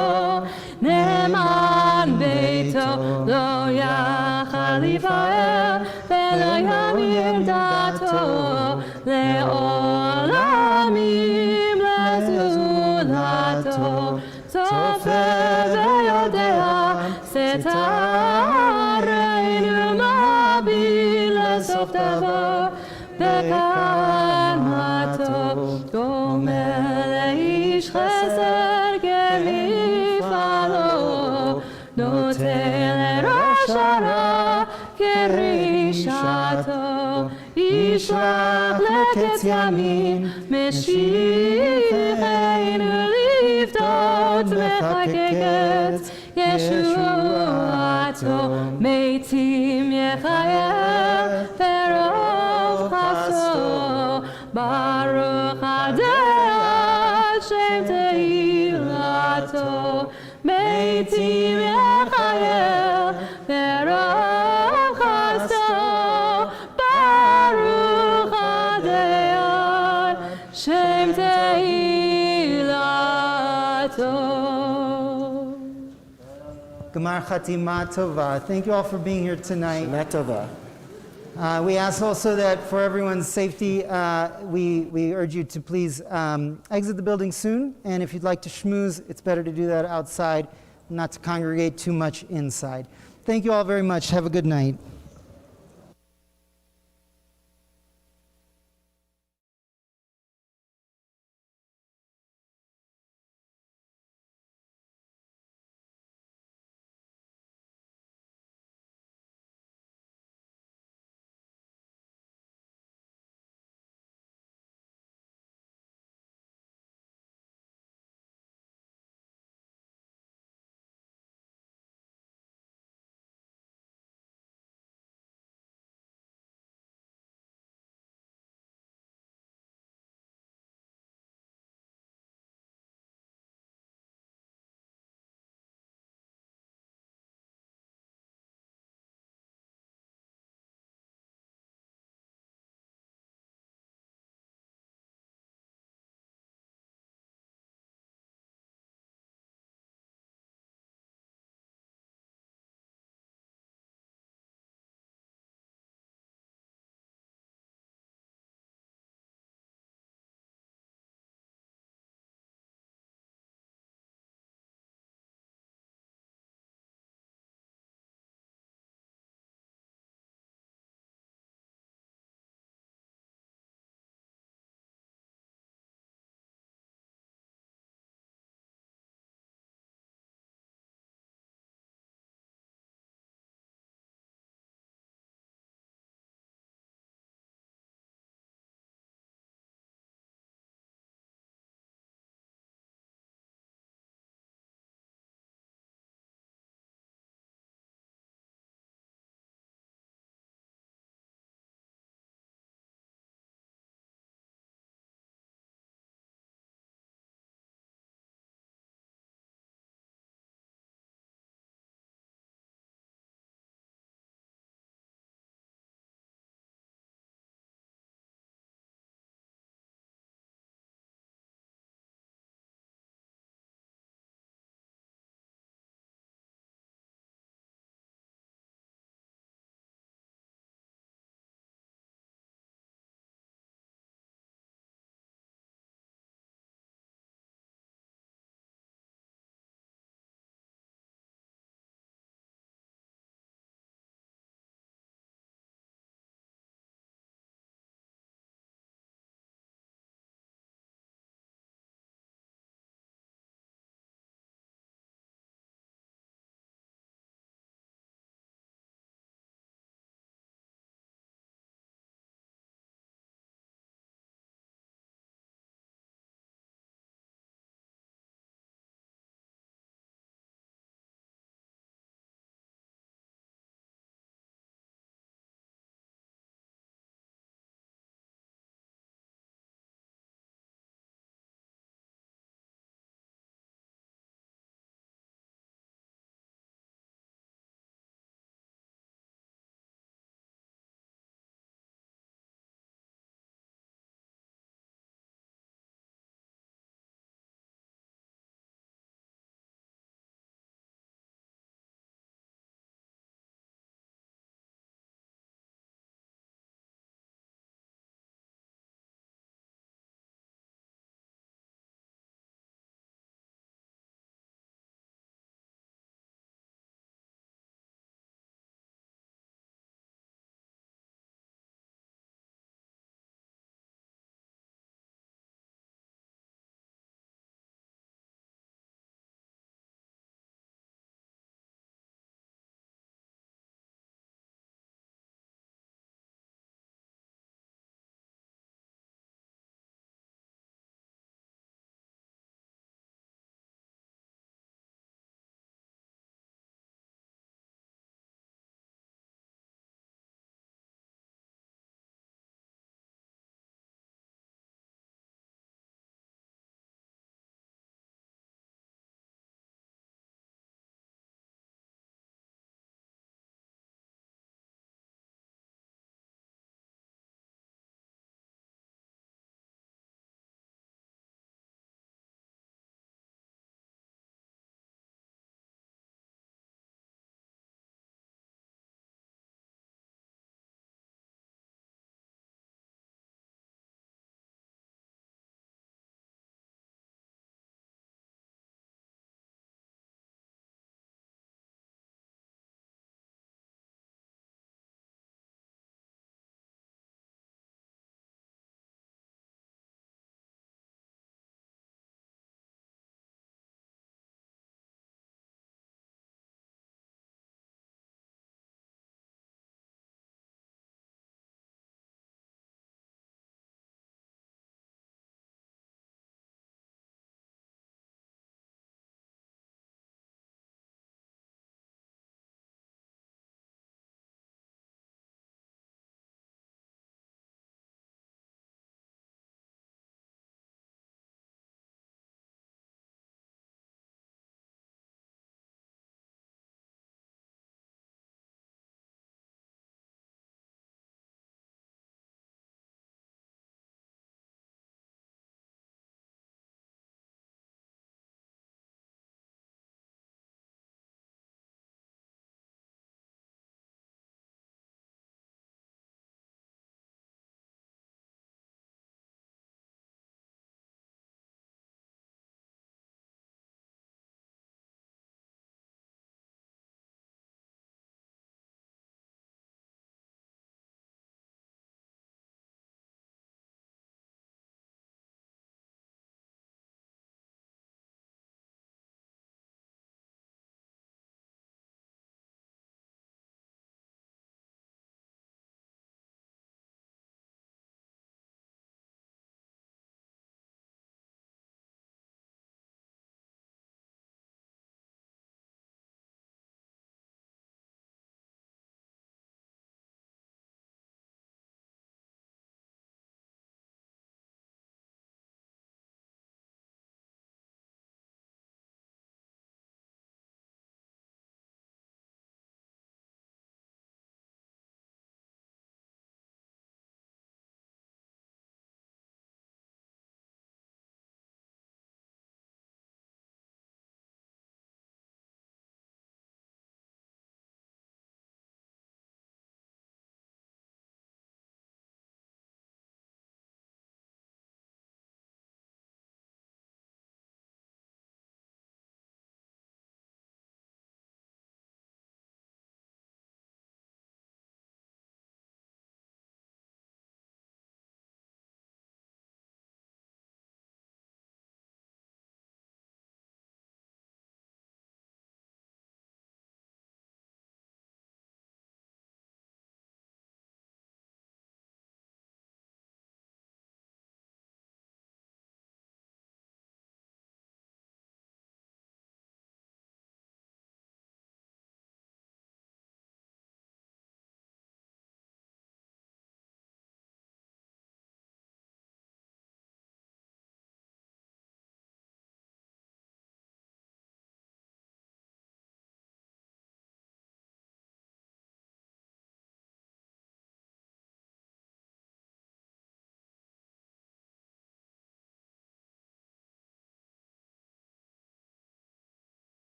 Ne'eman beito lo yachal Yifa'el, ve'lo yamir dato le'olamim lezulato, Sofer ve'yodea setareinu mabil lesof davar be'kalmato, gomer le'ish chesed gemifalo, noten le'rosh hara kerishato, yishlach leketz yamin meshicheinu liftot mechakeket Yeshuato, meitim yechayel verov chasto, Baruch Adonai Shem Tehilato, meitim yechayel verov chasto, Baruch Adonai Shem Tehilato. Gemar Chatima Tova. Thank you all for being here tonight. Shana Tova. We ask also that for everyone's safety, we urge you to please exit the building soon. And if you'd like to schmooze, it's better to do that outside, not to congregate too much inside. Thank you all very much. Have a good night.